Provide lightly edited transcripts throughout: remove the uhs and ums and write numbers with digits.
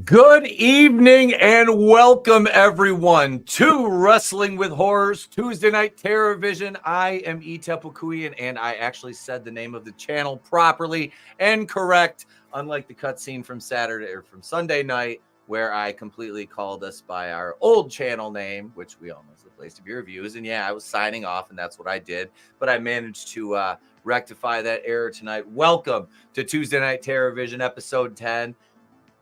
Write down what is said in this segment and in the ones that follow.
Good evening and welcome everyone to Wrestling with Horrors Tuesday Night TerrorVision. I am Etep, and I actually said the name of the channel properly and correct, unlike the cutscene from Saturday or from Sunday night where I completely called us by our old channel name, which we all know is the place to view reviews. And yeah, I was signing off and that's what I did, but I managed to rectify that error tonight. Welcome to Tuesday Night TerrorVision episode 10.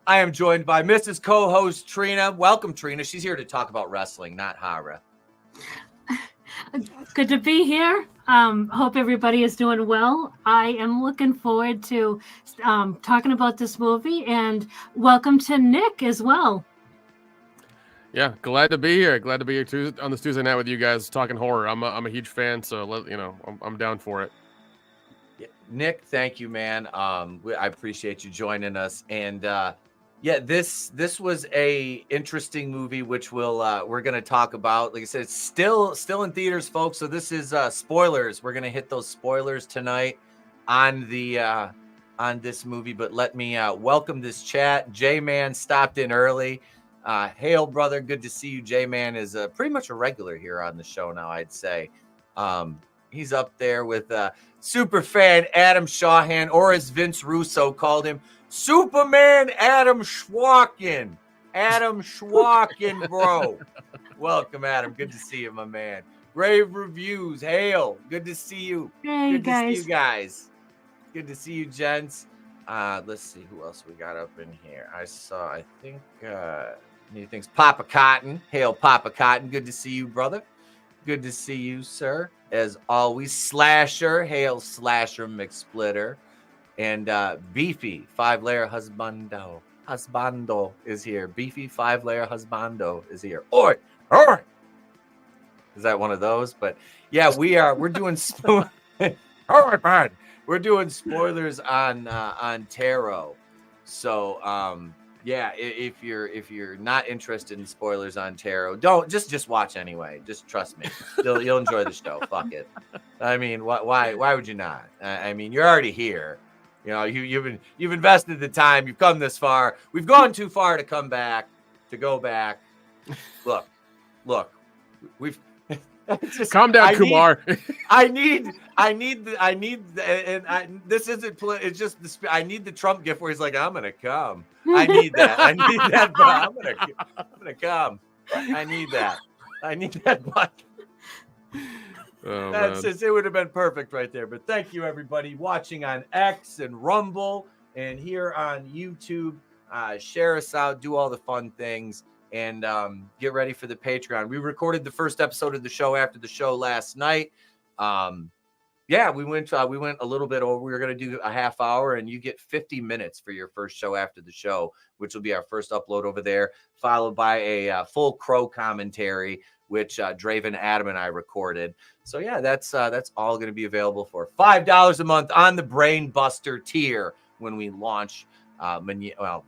I am joined by Mrs. Co-host Trina. Welcome, Trina. She's here to talk about wrestling, not horror. Good to be here. Hope everybody is doing well. I am looking forward to talking about this movie, and welcome to Nick as well. Yeah, glad to be here. Glad to be here on this Tuesday night with you guys talking horror. I'm a huge fan, so I'm down for it. Nick, thank you, man. I appreciate you joining us, and yeah, this was a interesting movie, which we're going to talk about. Like I said, it's still in theaters, folks. So this is spoilers. We're going to hit those spoilers tonight on this movie. But let me welcome this chat. J-Man stopped in early. Hail, brother. Good to see you. J-Man is pretty much a regular here on the show now, I'd say. He's up there with super fan Adam Shawhan, or as Vince Russo called him, Superman Adam Schwaken. Adam Schwaken, bro. Welcome, Adam. Good to see you, my man. Grave Reviews. Hail. Good to see you. Hey, Good guys. to see you guys. Good to see you, gents. Let's see who else we got up in here. I think new things. Papa Cotton. Hail, Papa Cotton. Good to see you, brother. Good to see you, sir. As always, Slasher. Hail, Slasher McSplitter. And Beefy, 5-layer husbando is here. Beefy 5-layer husbando is here. Oi! Is that one of those? But yeah, we're doing we're doing spoilers on Tarot. So yeah, if you're not interested in spoilers on Tarot, don't just watch anyway. Just trust me, you'll enjoy the show. Fuck it. I mean, why would you not? I mean, you're already here. You know, you've invested the time. You've come this far. We've gone too far to come back. To go back. Look. We've just, calm down, Kumar. I need this isn't. It's just the. I need the Trump gift where he's like, I'm gonna come. I need that. I'm gonna come. I need that. But that's just, it would have been perfect right there. But thank you, everybody watching on X and Rumble and here on YouTube. Share us out, do all the fun things, and get ready for the Patreon. We recorded the first episode of the show after the show last night. Yeah, we went a little bit over. We were going to do a half hour, and you get 50 minutes for your first show after the show, which will be our first upload over there, followed by a full Crow commentary, which Draven, Adam, and I recorded. So yeah, that's all going to be available for $5 a month on the Brain Buster tier when we launch. Well,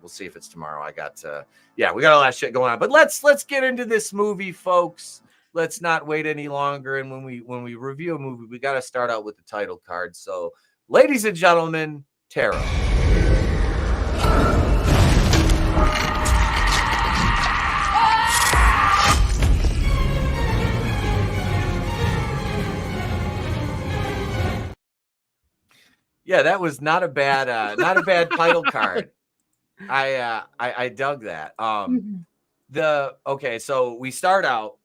we'll see if it's tomorrow. We got a lot of shit going on. But let's get into this movie, folks. Let's not wait any longer. And when we review a movie, we got to start out with the title card. So, ladies and gentlemen, Tarot. Yeah, that was not a bad title card. I dug that. Okay, so we start out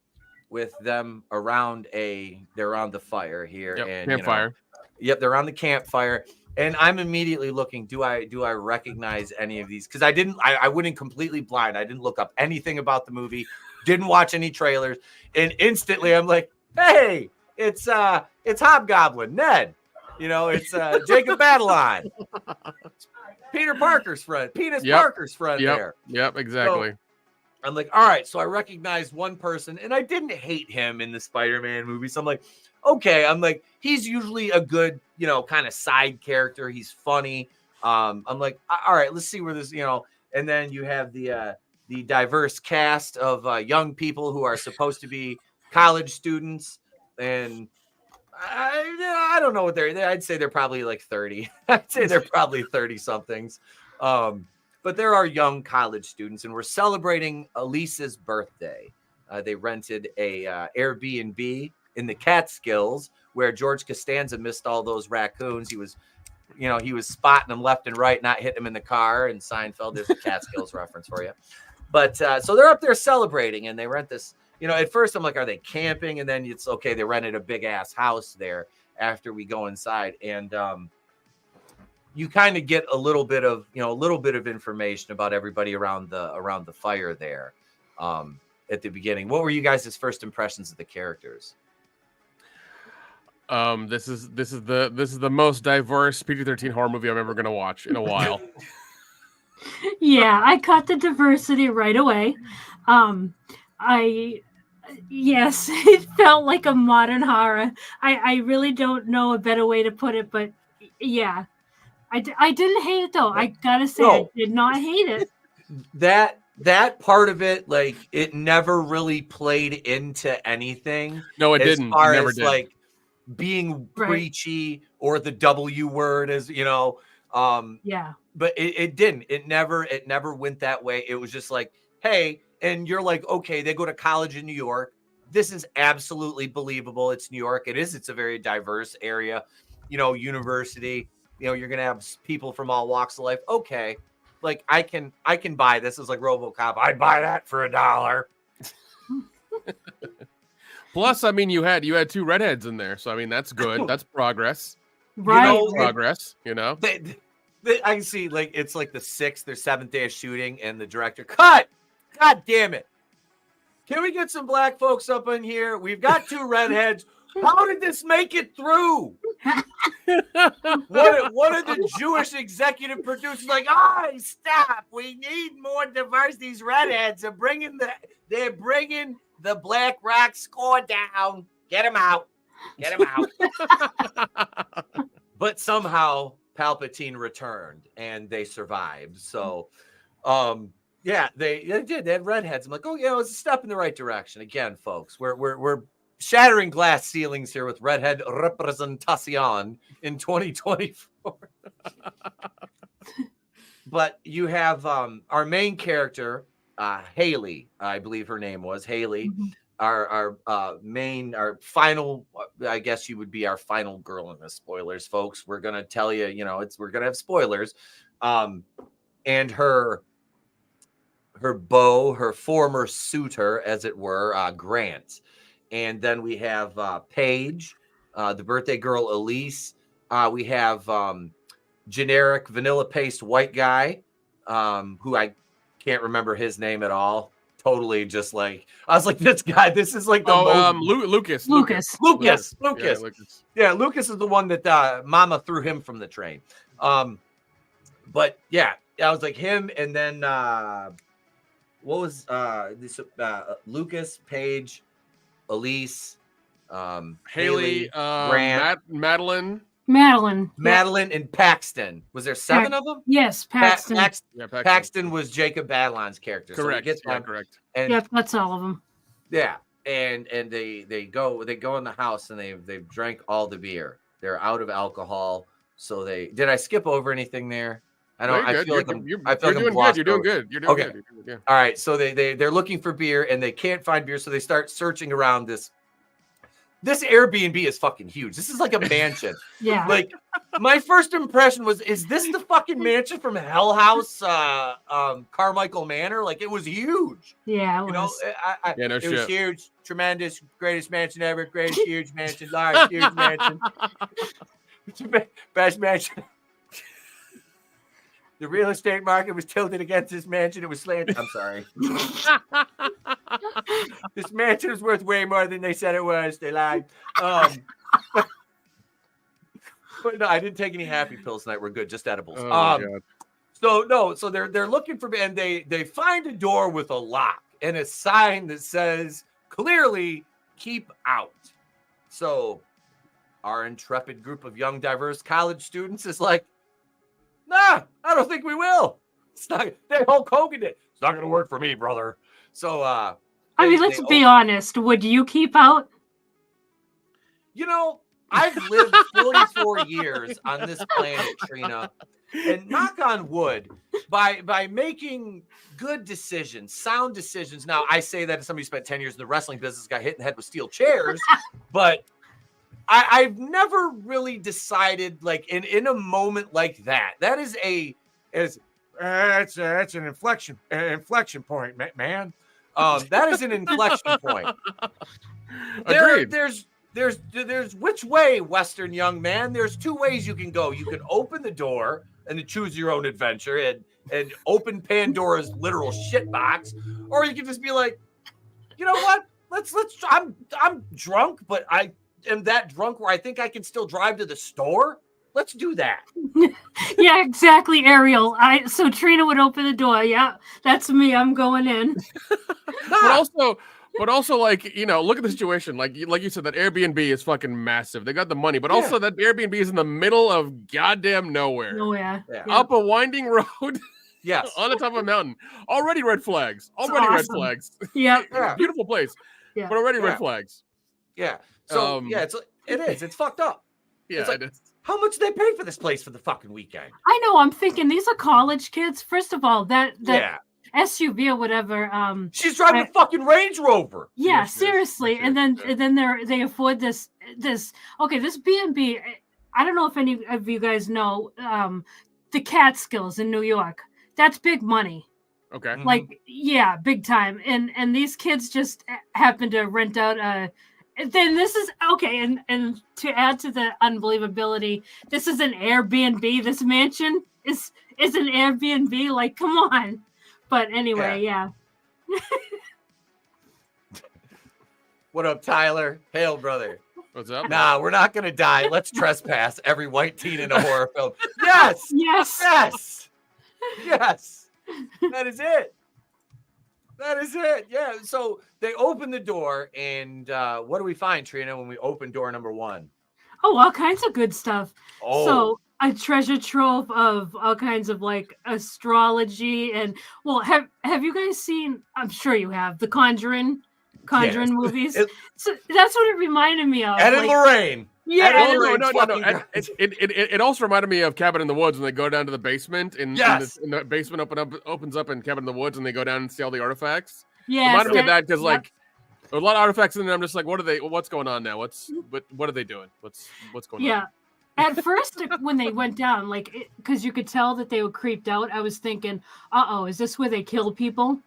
with them around they're around the fire here, and campfire. They're around the campfire, and I'm immediately looking. Do I recognize any of these? Because I went in completely blind. I didn't look up anything about the movie, didn't watch any trailers, and instantly I'm like, hey, it's Hobgoblin, Ned. It's Jacob Batalon, Peter Parker's friend, Parker's friend there. Yep, exactly. So I'm like, all right, so I recognized one person, and I didn't hate him in the Spider-Man movie. So I'm like, okay, he's usually a good, kind of side character. He's funny. I'm like, all right, let's see where this, and then you have the diverse cast of young people who are supposed to be college students, and I don't know what I'd say they're probably like 30. I'd say they're probably 30 somethings. But there are young college students, and we're celebrating Elise's birthday. They rented a Airbnb in the Catskills where George Costanza missed all those raccoons. He was spotting them left and right, not hitting them in the car. And Seinfeld, there's a Catskills reference for you. But so they're up there celebrating, and they rent this. At first I'm like, are they camping? And then it's okay. They rented a big ass house there after we go inside, and you kind of get a little bit of information about everybody around the fire there at the beginning. What were you guys' first impressions of the characters? This is the most diverse PG-13 horror movie I'm ever going to watch in a while. Yeah, I caught the diversity right away. Yes, it felt like a modern horror. I really don't know a better way to put it, but yeah, I didn't hate it though. I gotta say, I did not hate it. That part of it, like, it never really played into anything. No, it didn't. As far it never as did. Like being preachy or the W word, as yeah. But it didn't. It never went that way. It was just like, hey. And you're like, okay, they go to college in New York. This is absolutely believable. It's New York. It's a very diverse area, university. You're going to have people from all walks of life. Okay. Like I can buy this. It's like RoboCop. I'd buy that for $1. Plus, you had 2 redheads in there. So, that's good. That's progress. Right. Progress, I can see, like, it's like the 6th or 7th day of shooting, and the director, cut! God damn it. Can we get some black folks up in here? We've got 2 redheads. How did this make it through? One of the Jewish executive producers like, stop. We need more diverse. These redheads are bringing the Black Rock score down. Get them out. But somehow Palpatine returned and they survived. So, yeah, they did. They had redheads. I'm like, oh yeah, it was a step in the right direction. Again, folks, we're shattering glass ceilings here with redhead representation in 2024. But you have our main character, Haley, I believe her name was Haley. Mm-hmm. Our final, I guess you would be our final girl in the spoilers, folks. We're gonna tell you, we're gonna have spoilers. And her beau, her former suitor, as it were, Grant. And then we have Paige, the birthday girl, Elise. We have generic vanilla paste white guy, who I can't remember his name at all. Totally just like, I was like, this is like the Lucas. Yeah, Lucas is the one that Mama threw him from the train. But yeah, I was like him, and then what was this? Lucas, Paige, Elise, Haley, Grant, Madeline, and Paxton. Was there 7 of them? Yes, Paxton. Paxton was Jacob Batalon's character. Correct. So correct. Yep, that's all of them. Yeah, and they go in the house and they've drank all the beer. They're out of alcohol. So did I skip over anything there? I don't. I feel like I'm doing good. You're doing good. You're doing good. Yeah. All right. So they're looking for beer and they can't find beer. So they start searching around this this Airbnb is fucking huge. This is like a mansion. Yeah. Like my first impression was, is this the fucking mansion from Hell House, Carmichael Manor? Like it was huge. Yeah, You know, it was huge, tremendous, greatest mansion ever, greatest huge mansion, large, huge mansion, best mansion. The real estate market was tilted against this mansion. It was slanted. I'm sorry. This mansion is worth way more than they said it was. They lied. But no, I didn't take any happy pills tonight. We're good, just edibles. So they're looking for, and they find a door with a lock and a sign that says clearly "Keep Out." So our intrepid group of young, diverse college students is like, nah, I don't think we will. It's not. They Hulk Hogan it. It's not going to work for me, brother. So, I mean, let's be honest. Would you keep out? You know, I've lived 44 years on this planet, Trina, and knock on wood, by making good decisions, sound decisions. Now, I say that as somebody who spent 10 years in the wrestling business, got hit in the head with steel chairs, but I've never really decided, like in a moment like that. That is that's an inflection point, man. That is an inflection point. Agreed. There's which way, Western young man? There's two ways you can go. You can open the door and then choose your own adventure and open Pandora's literal shit box, or you can just be like, you know what? Let's. I'm drunk, but I am that drunk where I think I can still drive to the store. Let's do that. Yeah, exactly, Ariel. So Trina would open the door. Yeah, that's me. I'm going in. But also, like, you know, look at the situation. Like you said, that Airbnb is fucking massive. They got the money, but also that Airbnb is in the middle of goddamn nowhere. Nowhere. Yeah. Yeah. Up a winding road. Yes. On the top of a mountain. Already red flags. Red flags. Yep. Yeah. Beautiful place. Yeah. But already red flags. Yeah. So it is. It's fucked up. Yeah, like, it is. How much do they pay for this place for the fucking weekend? I know. I'm thinking these are college kids. First of all, that Yeah. SUV or whatever. She's driving a fucking Range Rover. Yeah, Yes, seriously. yes, And then they afford this. Okay, this B&B. I don't know if any of you guys know the Catskills in New York. That's big money. Okay. Like, yeah, big time. And these kids just happen to rent out then this is okay, and to add to the unbelievability, this is an Airbnb. This mansion is an Airbnb. Like, come on. But anyway, yeah. What up, Tyler? Hail, brother. What's up? Nah, we're not gonna die. Let's trespass every white teen in a horror film. Yes. Yes. Yes. Yes. That is it. That is it. Yeah. So they open the door, and what do we find, Trina, when we open door number one? Oh, all kinds of good stuff. Oh. So a treasure trove of all kinds of like astrology and have you guys seen? I'm sure you have the Conjuring movies. So that's what it reminded me of. Ed and Lorraine. Yeah. No. It also reminded me of Cabin in the Woods when they go down to the basement and the basement opens up in Cabin in the Woods and they go down and see all the artifacts. Yeah. Reminded me of that because like a lot of artifacts in there. I'm just like, what's going on now? What are they doing? What's going on? Yeah. At first, when they went down, like, because you could tell that they were creeped out, I was thinking, is this where they kill people?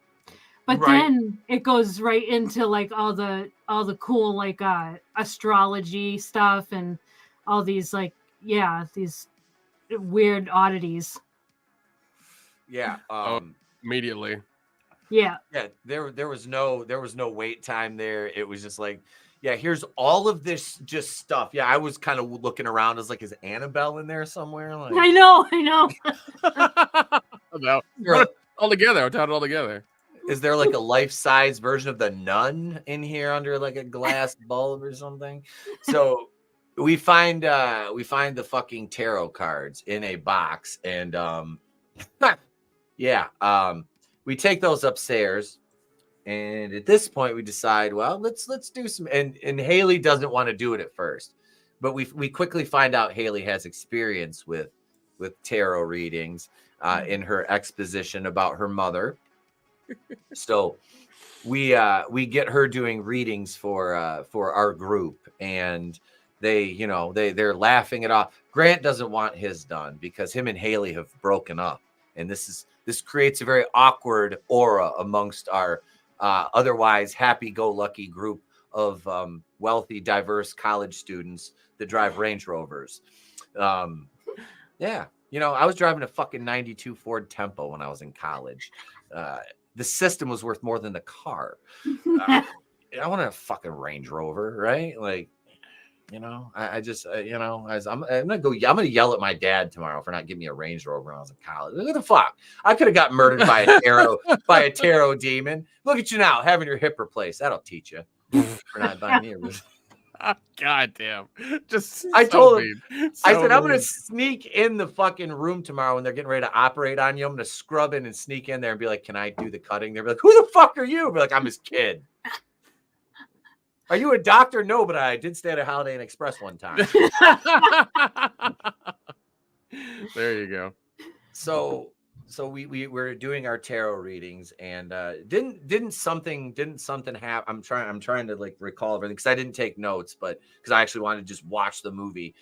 But then it goes right into like all the cool like astrology stuff and all these like these weird oddities. Yeah. Immediately. Yeah. Yeah. There was no wait time there. It was just like, yeah, here's all of this just stuff. Yeah, I was kind of looking around. I was like, is Annabelle in there somewhere? Like, I know. No. All together. I tied it all together. Is there like a life-size version of the nun in here under like a glass bulb or something? So we find the fucking tarot cards in a box, and we take those upstairs, and at this point we decide, well, let's do some. And Haley doesn't want to do it at first, but we quickly find out Haley has experience with tarot readings in her exposition about her mother. So we get her doing readings for our group, and they're laughing it off. Grant doesn't want his done because him and Haley have broken up, and this creates a very awkward aura amongst our otherwise happy-go-lucky group of wealthy, diverse college students that drive Range Rovers. Yeah, I was driving a fucking 92 Ford Tempo when I was in college. The system was worth more than the car. I want a fucking Range Rover, right? Like, I just, I'm gonna yell at my dad tomorrow for not giving me a Range Rover when I was in college. Look at the fuck. I could have got murdered by a tarot demon. Look at you now, having your hip replaced. That'll teach you for not buying me a God damn. I told him, I said, I'm going to sneak in the fucking room tomorrow when they're getting ready to operate on you. I'm going to scrub in and sneak in there and be like, can I do the cutting? They'll be like, who the fuck are you? I'll be like, I'm his kid. Are you a doctor? No, but I did stay at a Holiday Inn Express one time. There you go. So we were doing our tarot readings, and didn't something happen? I'm trying to like recall everything because I didn't take notes, but because I actually wanted to just watch the movie.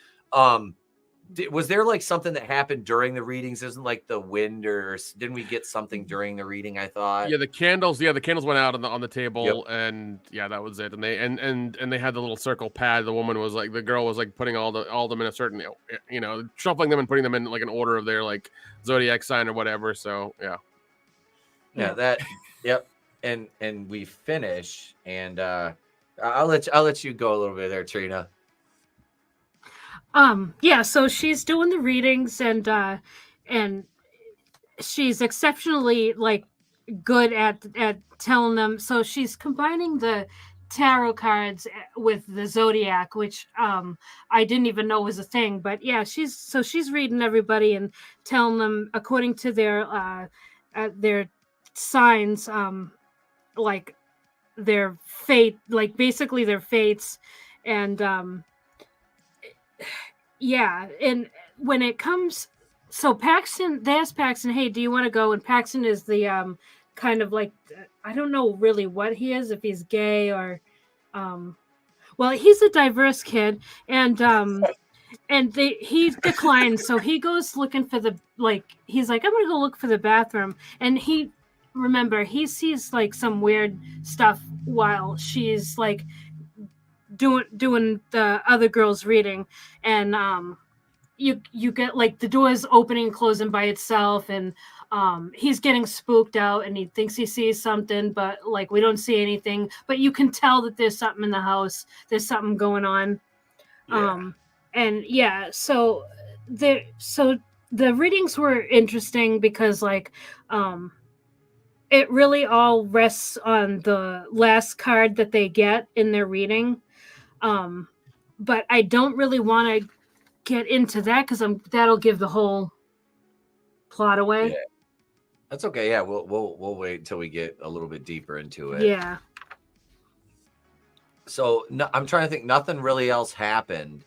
Was there like something that happened during the readings? Isn't like the wind, or didn't we get something during the reading? I thought. Yeah, the candles went out on the table, and yeah, that was it. And they and they had the little circle pad. The girl was like putting all them in a certain, shuffling them and putting them in like an order of their like zodiac sign or whatever. So that yep. And we finish, and I'll let you go a little bit there, Trina. So she's doing the readings, and she's exceptionally like good at telling them. So she's combining the tarot cards with the zodiac, which I didn't even know was a thing. But yeah, she's reading everybody and telling them according to their signs, like their fate, like basically their fates, and yeah, and when it comes, so Paxton, they asked Paxton, hey, do you want to go? And Paxton is the kind of like, I don't know really what he is, if he's gay or well, he's a diverse kid, and he declines, so he goes looking for he's like, I'm gonna go look for the bathroom, and he sees like some weird stuff while she's like doing the other girl's reading, and you get like the doors opening and closing by itself, and he's getting spooked out, and he thinks he sees something, but like we don't see anything, but you can tell that there's something in the house, there's something going on. And yeah, so the readings were interesting because like it really all rests on the last card that they get in their reading. But I don't really want to get into that because that'll give the whole plot away. Yeah. That's okay. Yeah, we'll wait until we get a little bit deeper into it. Yeah. So I'm trying to think. Nothing really else happened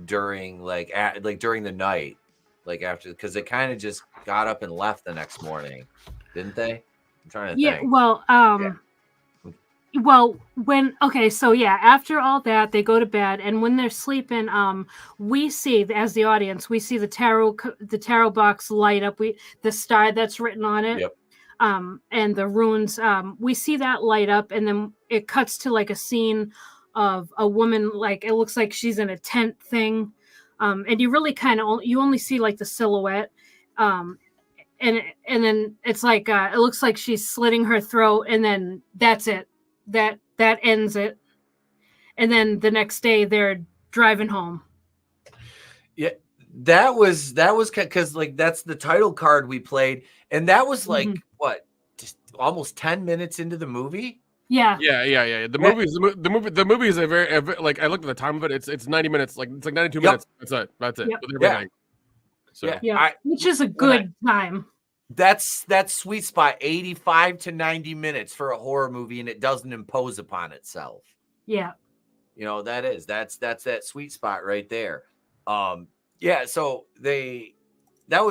during during the night, like after, because they kind of just got up and left the next morning, didn't they? I'm trying to think. Well, Well, after all that, they go to bed, and when they're sleeping, we see, as the audience, we see the tarot box light up, the star that's written on it, and the runes, we see that light up, and then it cuts to like a scene of a woman, like it looks like she's in a tent thing, and you really kind of you only see like the silhouette, and then it's like it looks like she's slitting her throat, and then that's it. That ends it, and then the next day they're driving home. Yeah, that was because like that's the title card we played, and that was like what, just almost 10 minutes into the movie. Yeah. The movie is a very like, I looked at the time of it. It's 90 minutes. Like it's like 92 minutes. That's it. Yep. With everything. So which is a good time. That's that sweet spot, 85 to 90 minutes for a horror movie, and it doesn't impose upon itself. Yeah. That's that sweet spot right there. So they that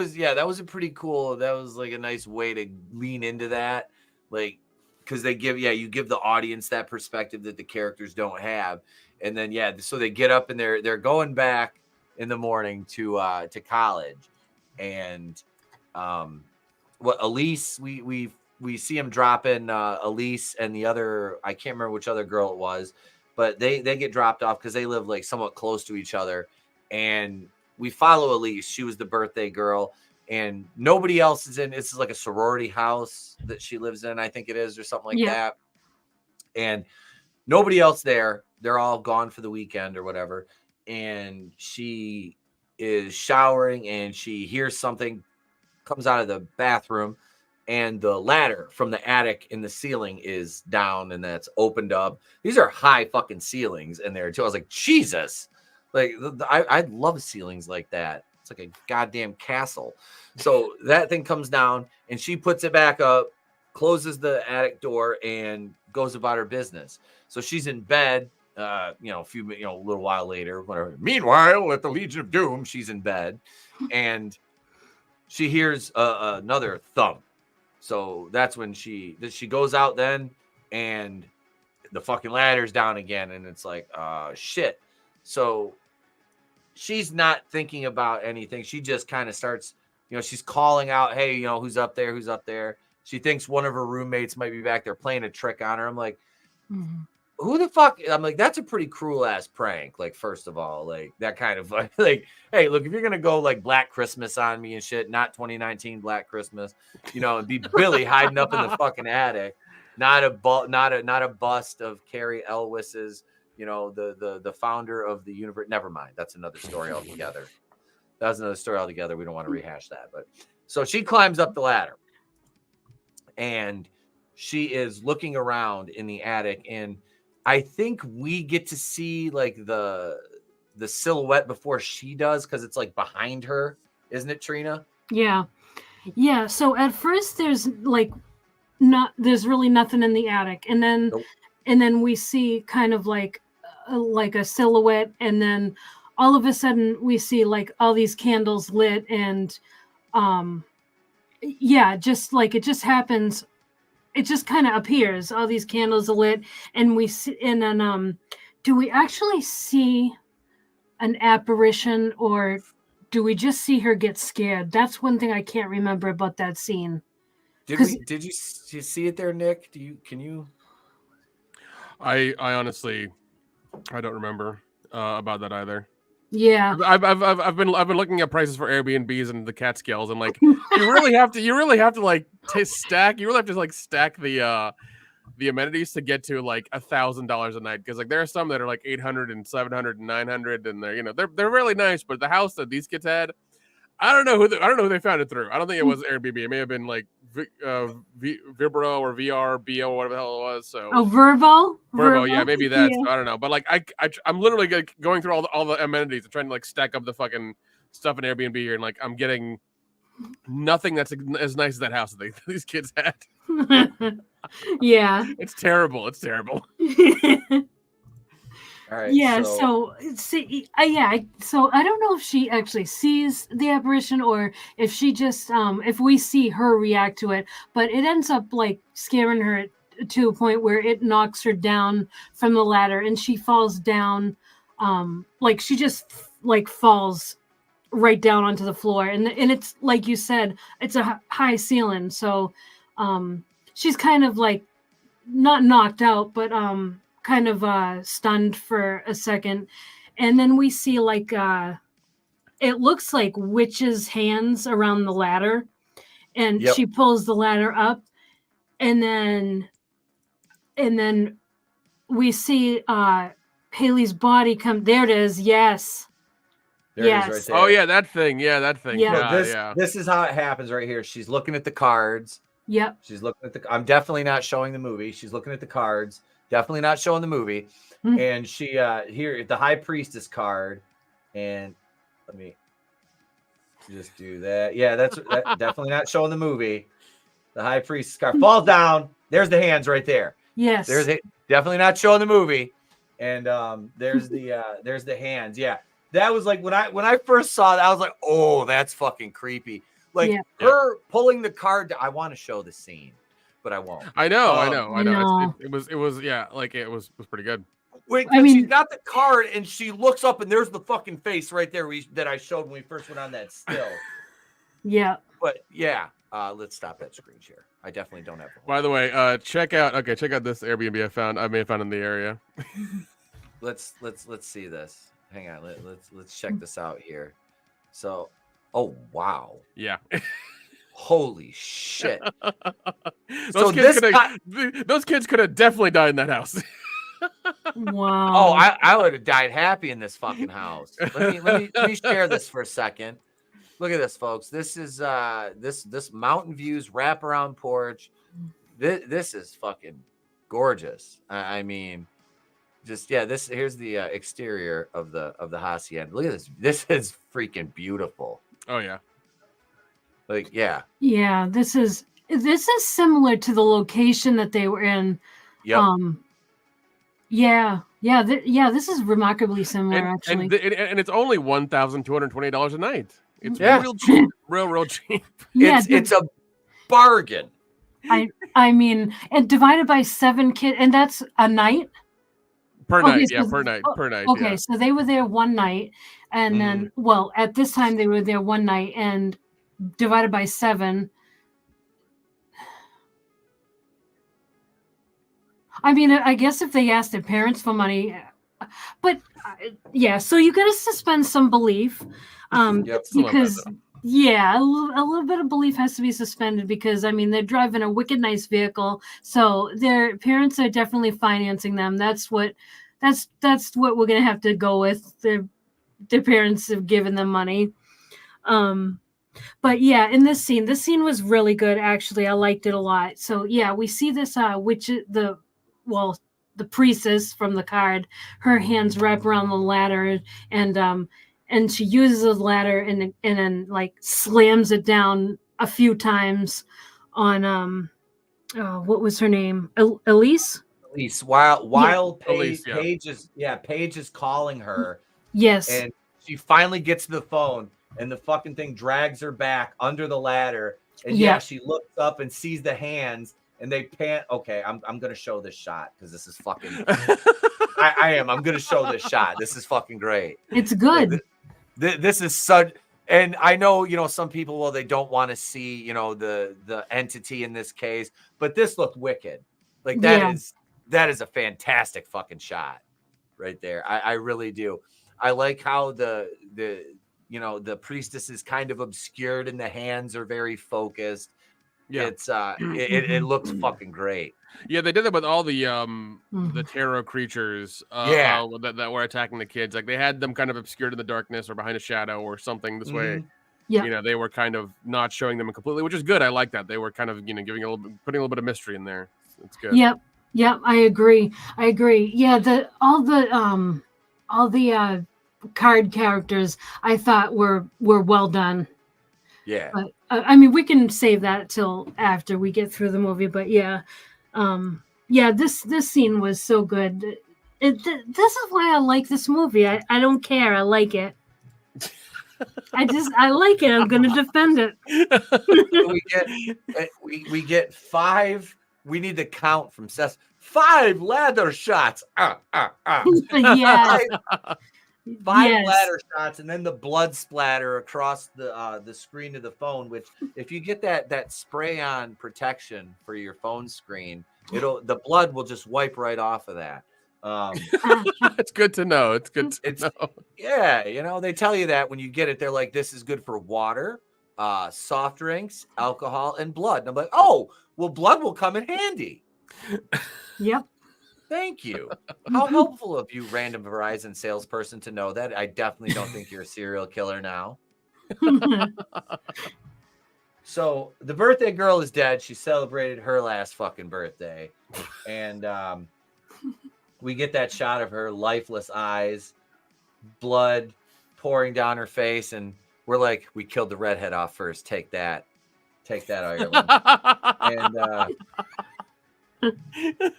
was a pretty cool. That was like a nice way to lean into that, like because they you give the audience that perspective that the characters don't have, and then so they get up and they're going back in the morning to college, and Elise, we see him dropping Elise and the other, I can't remember which other girl it was, but they get dropped off because they live like somewhat close to each other, and we follow Elise. She was the birthday girl, and nobody else is in. This is like a sorority house that she lives in, I think it is, or something like that. And nobody else there. They're all gone for the weekend or whatever. And she is showering, and she hears something, comes out of the bathroom, and the ladder from the attic in the ceiling is down, and that's opened up. These are high fucking ceilings in there too. I was like, Jesus. Like, I love ceilings like that. It's like a goddamn castle. So that thing comes down, and she puts it back up, closes the attic door, and goes about her business. So she's in bed, a little while later, whatever. Meanwhile, at the Legion of Doom, she's in bed, and she hears another thump. So that's when she goes out then, and the fucking ladder's down again, and it's like, shit. So she's not thinking about anything. She just kind of starts, she's calling out, hey, who's up there? Who's up there? She thinks one of her roommates might be back there playing a trick on her. I'm like, who the fuck? I'm like, that's a pretty cruel ass prank. Like, first of all, like that kind of like, hey, look, if you're going to go like Black Christmas on me and shit, not 2019 Black Christmas, and be Billy hiding up in the fucking attic, not a bust of Carrie Elwes's, the founder of the universe. Never mind. That's another story altogether. We don't want to rehash that. But so she climbs up the ladder, and she is looking around in the attic, and I think we get to see like the silhouette before she does, because it's like behind her, isn't it, Trina? Yeah. So at first there's really nothing in the attic, and then and then we see kind of like a silhouette, and then all of a sudden we see like all these candles lit, and just like it just happens. It just kind of appears. All these candles are lit, and we see. And then, do we actually see an apparition, or do we just see her get scared? That's one thing I can't remember about that scene. Did you see it there, Nick? Can you? I honestly, I don't remember about that either. Yeah, I've been looking at prices for Airbnbs and the Catskills, and like you really have to like stack. You really have to like stack the amenities to get to like $1,000 a night, because like there are some that are like 800 and 700 and 900, and they're really nice. But the house that these kids had, I don't know who they found it through. I don't think it was Airbnb. It may have been like Vibro or VRBO, whatever the hell it was. So Verbo, yeah, maybe that's I don't know. But like I'm literally going through all the amenities and trying to like stack up the fucking stuff in Airbnb here, and like I'm getting nothing that's as nice as that house that these kids had. Yeah, it's terrible. All right. Yeah. So I don't know if she actually sees the apparition, or if she just if we see her react to it, but it ends up like scaring her to a point where it knocks her down from the ladder, and she falls down. Like she just like falls right down onto the floor, and it's like you said, it's a high ceiling, so she's kind of like not knocked out, but kind of stunned for a second, and then we see like it looks like witches' hands around the ladder, and she pulls the ladder up, and then we see Haley's body come. There it is. Yes. There it is right there. Oh yeah, that thing. Yeah. This is how it happens right here. She's looking at the cards. Yep. She's looking at I'm definitely not showing the movie. She's looking at the cards. Definitely not showing the movie. Mm-hmm. And she here the High Priestess card, and let me just do that. Yeah, that's definitely not showing the movie. The High Priestess card falls down. There's the hands right there. Yes. There's it. Definitely not showing the movie. And there's the hands. Yeah. That was like when I first saw that, I was like, oh, that's fucking creepy. Like her pulling the card. I want to show the scene, but I won't. I know. It was pretty good. Wait, she's got the card and she looks up and there's the fucking face right there that I showed when we first went on that still. Yeah. But yeah, let's stop that screen share. I definitely don't have. By the way, check out this Airbnb I may have found in the area. Let's see this. Hang on, let's check this out here. So, oh wow. Yeah. Holy shit. Those kids could have definitely died in that house. Wow. Oh, I would have died happy in this fucking house. Let me share this for a second. Look at this, folks. This is this Mountain Views wraparound porch. This is fucking gorgeous. I mean, just here's the exterior of the hacienda. Look at this. This is freaking beautiful. Oh yeah. Like yeah. Yeah, this is similar to the location that they were in. Yep. This is remarkably similar, actually. And it's only $1,220 a night. It's real cheap, real cheap. Yeah, it's a bargain. I mean, and divided by 7 kids, and that's a night per night. Okay, so they were there one night, and then at this time they were there one night, and divided by 7. I mean, I guess if they asked their parents for money, but so you got to suspend some belief, because a little bit of belief has to be suspended because I mean they're driving a wicked nice vehicle, so their parents are definitely financing them. That's what we're gonna have to go with. Their parents have given them money. But yeah, in this scene was really good. Actually, I liked it a lot. So yeah, we see this the priestess from the card, her hands wrap around the ladder and she uses the ladder and then like slams it down a few times on what was her name? Elise? Elise. While Paige, Elise, Paige is calling her. Yes. And she finally gets to the phone and the fucking thing drags her back under the ladder. And she looks up and sees the hands. And they pan. Okay, I'm gonna show this shot because this is fucking. I am. I'm gonna show this shot. This is fucking great. It's good. This is such. And I know some people. They don't want to see the entity in this case, but this looked wicked. Like that is a fantastic fucking shot, right there. I really do. I like how the priestess is kind of obscured and the hands are very focused. Yeah, it's it looks fucking great. Yeah, they did that with all the terror creatures that were attacking the kids. Like they had them kind of obscured in the darkness or behind a shadow or something this way. Yeah, they were kind of not showing them completely, which is putting a little bit of mystery in there. It's good. Yep, I agree. Yeah, all the card characters I thought were well done. Yeah. But, I mean, we can save that till after we get through the movie. But this scene was so good. This is why I like this movie. I don't care. I like it. I like it. I'm going to defend it. we get 5. We need to count from Seth. 5 ladder shots. Yeah. 5 ladder shots, and then the blood splatter across the screen of the phone. Which, if you get that spray-on protection for your phone screen, the blood will just wipe right off of that. It's good to know. It's good to know. Yeah, they tell you that when you get it, they're like, "This is good for water, soft drinks, alcohol, and blood." And I'm like, "Oh, well, blood will come in handy." Yep. Thank you. How helpful of you, random Verizon salesperson, to know that. I definitely don't think you're a serial killer now. So the birthday girl is dead. She celebrated her last fucking birthday. And we get that shot of her lifeless eyes, blood pouring down her face. And we're like, we killed the redhead off first. Take that. Take that, Ireland. And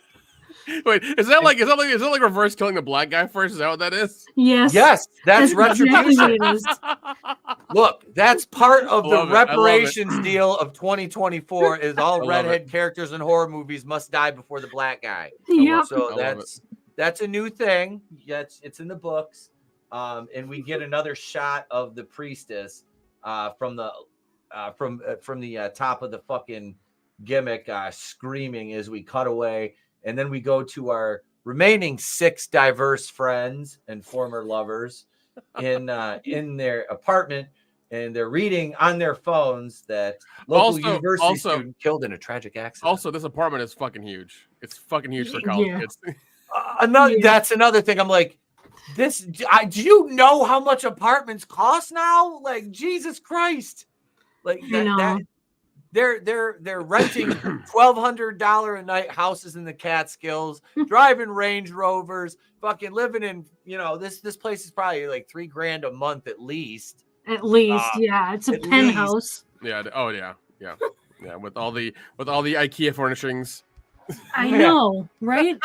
Wait, is that like reverse killing the black guy first? Is that what that is? Yes. Yes, that's exactly retribution. what it is. Look, that's part of the love it. I love it. reparations deal of 2024 is all love redhead characters in horror movies must die before the black guy. Yep. So I love that's a new thing. Yes, it's in the books. And we get another shot of the priestess from the top of the fucking gimmick screaming as we cut away, and then we go to our remaining 6 diverse friends and former lovers in their apartment, and they're reading on their phones that local university student killed in a tragic accident. Also, this apartment is fucking huge. It's fucking huge for college kids. That's another thing. I'm like, do you know how much apartments cost now? Like, Jesus Christ. Like they're renting $1,200 a night houses in the Catskills, driving Range Rovers, fucking living in, this place is probably like $3,000 a month at least. At least, yeah, it's a penthouse. Yeah. Oh yeah. With all the IKEA furnishings. I know, right?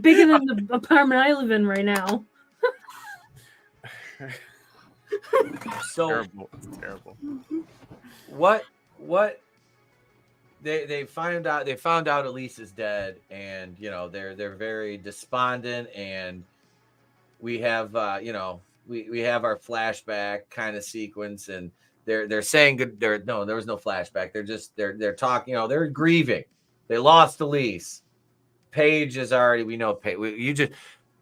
Bigger than the apartment I live in right now. So terrible. What they found out Elise is dead, and they're very despondent, and we have we have our flashback kind of sequence, and they're saying good. There was no flashback. They're talking. They're grieving. They lost Elise. Paige is already. We know Paige.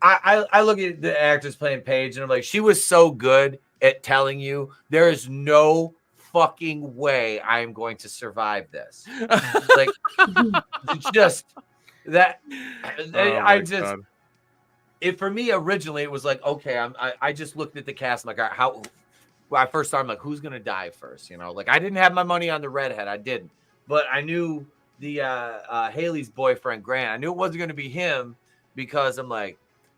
I look at the actors playing Paige, and I'm like, she was so good at telling you there is no fucking way I am going to survive this. Like, just that. For me originally it was like, okay, I just looked at the cast. I'm like, all right, I first started, I'm like, who's gonna die first? Like, I didn't have my money on the redhead. I didn't, but I knew the Haley's boyfriend Grant. I knew it wasn't gonna be him because I'm like,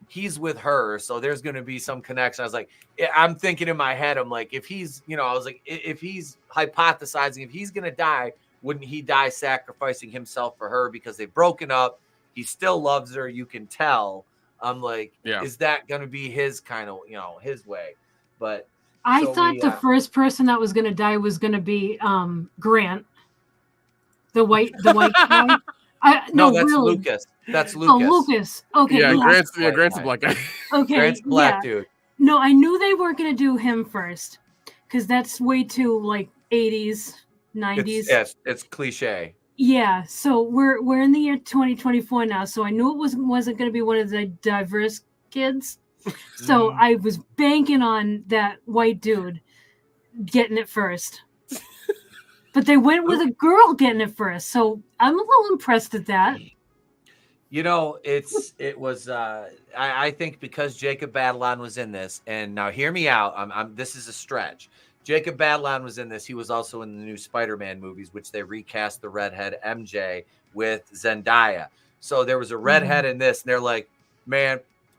he's with her, so there's going to be some connection. I was like, I'm thinking in my head, I'm like, if he's, I was like, if he's hypothesizing, if he's going to die, wouldn't he die sacrificing himself for her because they've broken up? He still loves her. You can tell. I'm like, is that going to be his kind of, his way? But I thought the first person that was going to die was going to be Grant, the white guy. No, that's really. Lucas. That's Lucas. Oh, Lucas. Okay. Yeah, Grant's the black guy. Okay. Grant's black dude. No, I knew they weren't going to do him first because that's way too like 80s, 90s. It's cliche. Yeah. So we're in the year 2024 now. So I knew it wasn't going to be one of the diverse kids. So I was banking on that white dude getting it first. But they went with a girl getting it first. So I'm a little impressed at that. It was I think because Jacob Batalon was in this, and now hear me out. This is a stretch. Jacob Batalon was in this. He was also in the new Spider-Man movies, which they recast the redhead MJ with Zendaya. So there was a redhead in this, and they're like, man,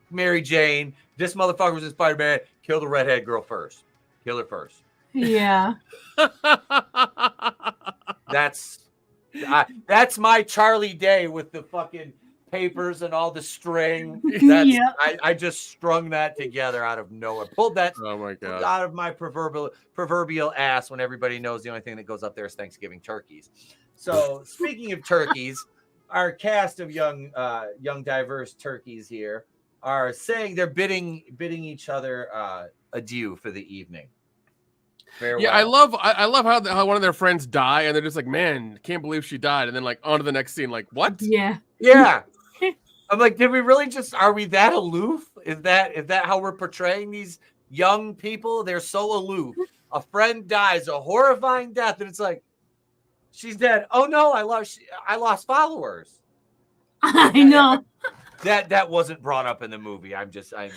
Mary Jane, this motherfucker was in Spider-Man. Kill the redhead girl first. Kill her first. Yeah. That's my Charlie Day with the fucking papers and all the string. I just strung that together out of nowhere. Pulled that out of my proverbial ass when everybody knows the only thing that goes up there is Thanksgiving turkeys. So speaking of turkeys, our cast of young diverse turkeys here are saying they're bidding each other adieu for the evening. Farewell. Yeah, I love how one of their friends die and they're just like, man, can't believe she died, and then like on to the next scene, like, what? Yeah. I'm like, did we really are we that aloof? Is that how we're portraying these young people? They're so aloof. A friend dies a horrifying death, and it's like, she's dead. Oh no, I lost followers. I know. That wasn't brought up in the movie. I'm being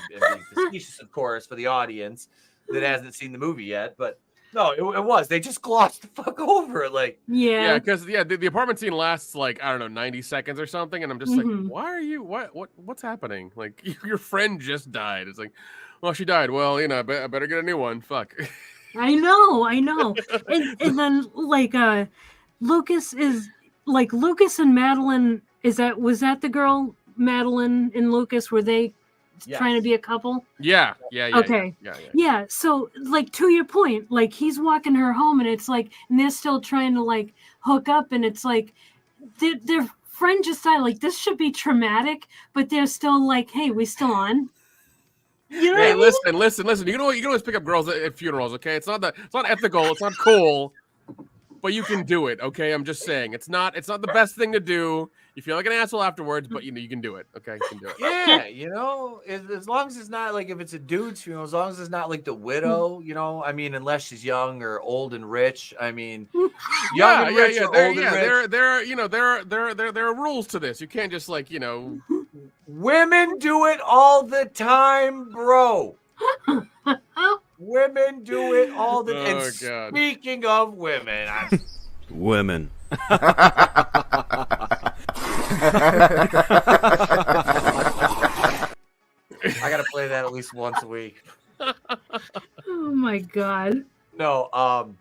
facetious, of course, for the audience that hasn't seen the movie yet, but no, it was. They just glossed the fuck over it. Like, yeah, because the apartment scene lasts like, I don't know, 90 seconds or something, and I'm just like, why are you? What's happening? Like, your friend just died. It's like, well, she died. Well, I better get a new one. Fuck. I know. And then like Lucas and Madeline. Was that the girl Madeline and Lucas? Were they trying to be a couple? Yeah. Okay. Yeah. So, like, to your point, like, he's walking her home, and it's like, and they're still trying to like hook up, and it's like, their friend just died. Like, this should be traumatic, but they're still like, hey, we still on. You know Hey, what I mean? listen. You know what? You can always pick up girls at funerals. Okay, it's not ethical. It's not cool. But you can do it, okay? I'm just saying. It's not the best thing to do. You feel like an asshole afterwards, but you can do it, okay? You can do it. Yeah, as long as it's not like if it's a dude's funeral, as long as it's not like the widow, I mean, unless she's young or old and rich. I mean, young and rich or old and rich. There are rules to this. You can't just Women do it all the time, bro. Women do it all the time. Oh, God. Speaking of women, women. I gotta play that at least once a week. Oh my God. No,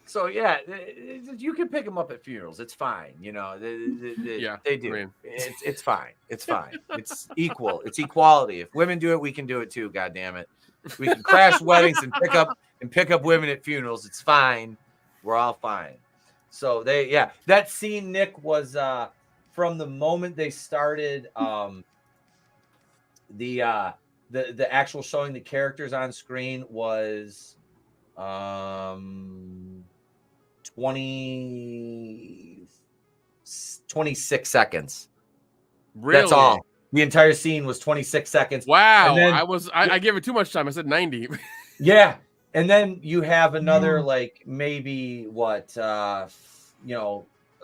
so yeah, you can pick them up at funerals. It's fine, they do. I mean. It's fine. It's fine. It's equal. It's equality. If women do it, we can do it too. God damn it. We can crash weddings and pick up women at funerals. It's fine. We're all fine. So that scene, Nick, was from the moment they started the actual showing the characters on screen was 26 seconds. Really? That's all. The entire scene was 26 seconds. Wow. Then, I gave it too much time. I said 90. Yeah. And then you have another maybe a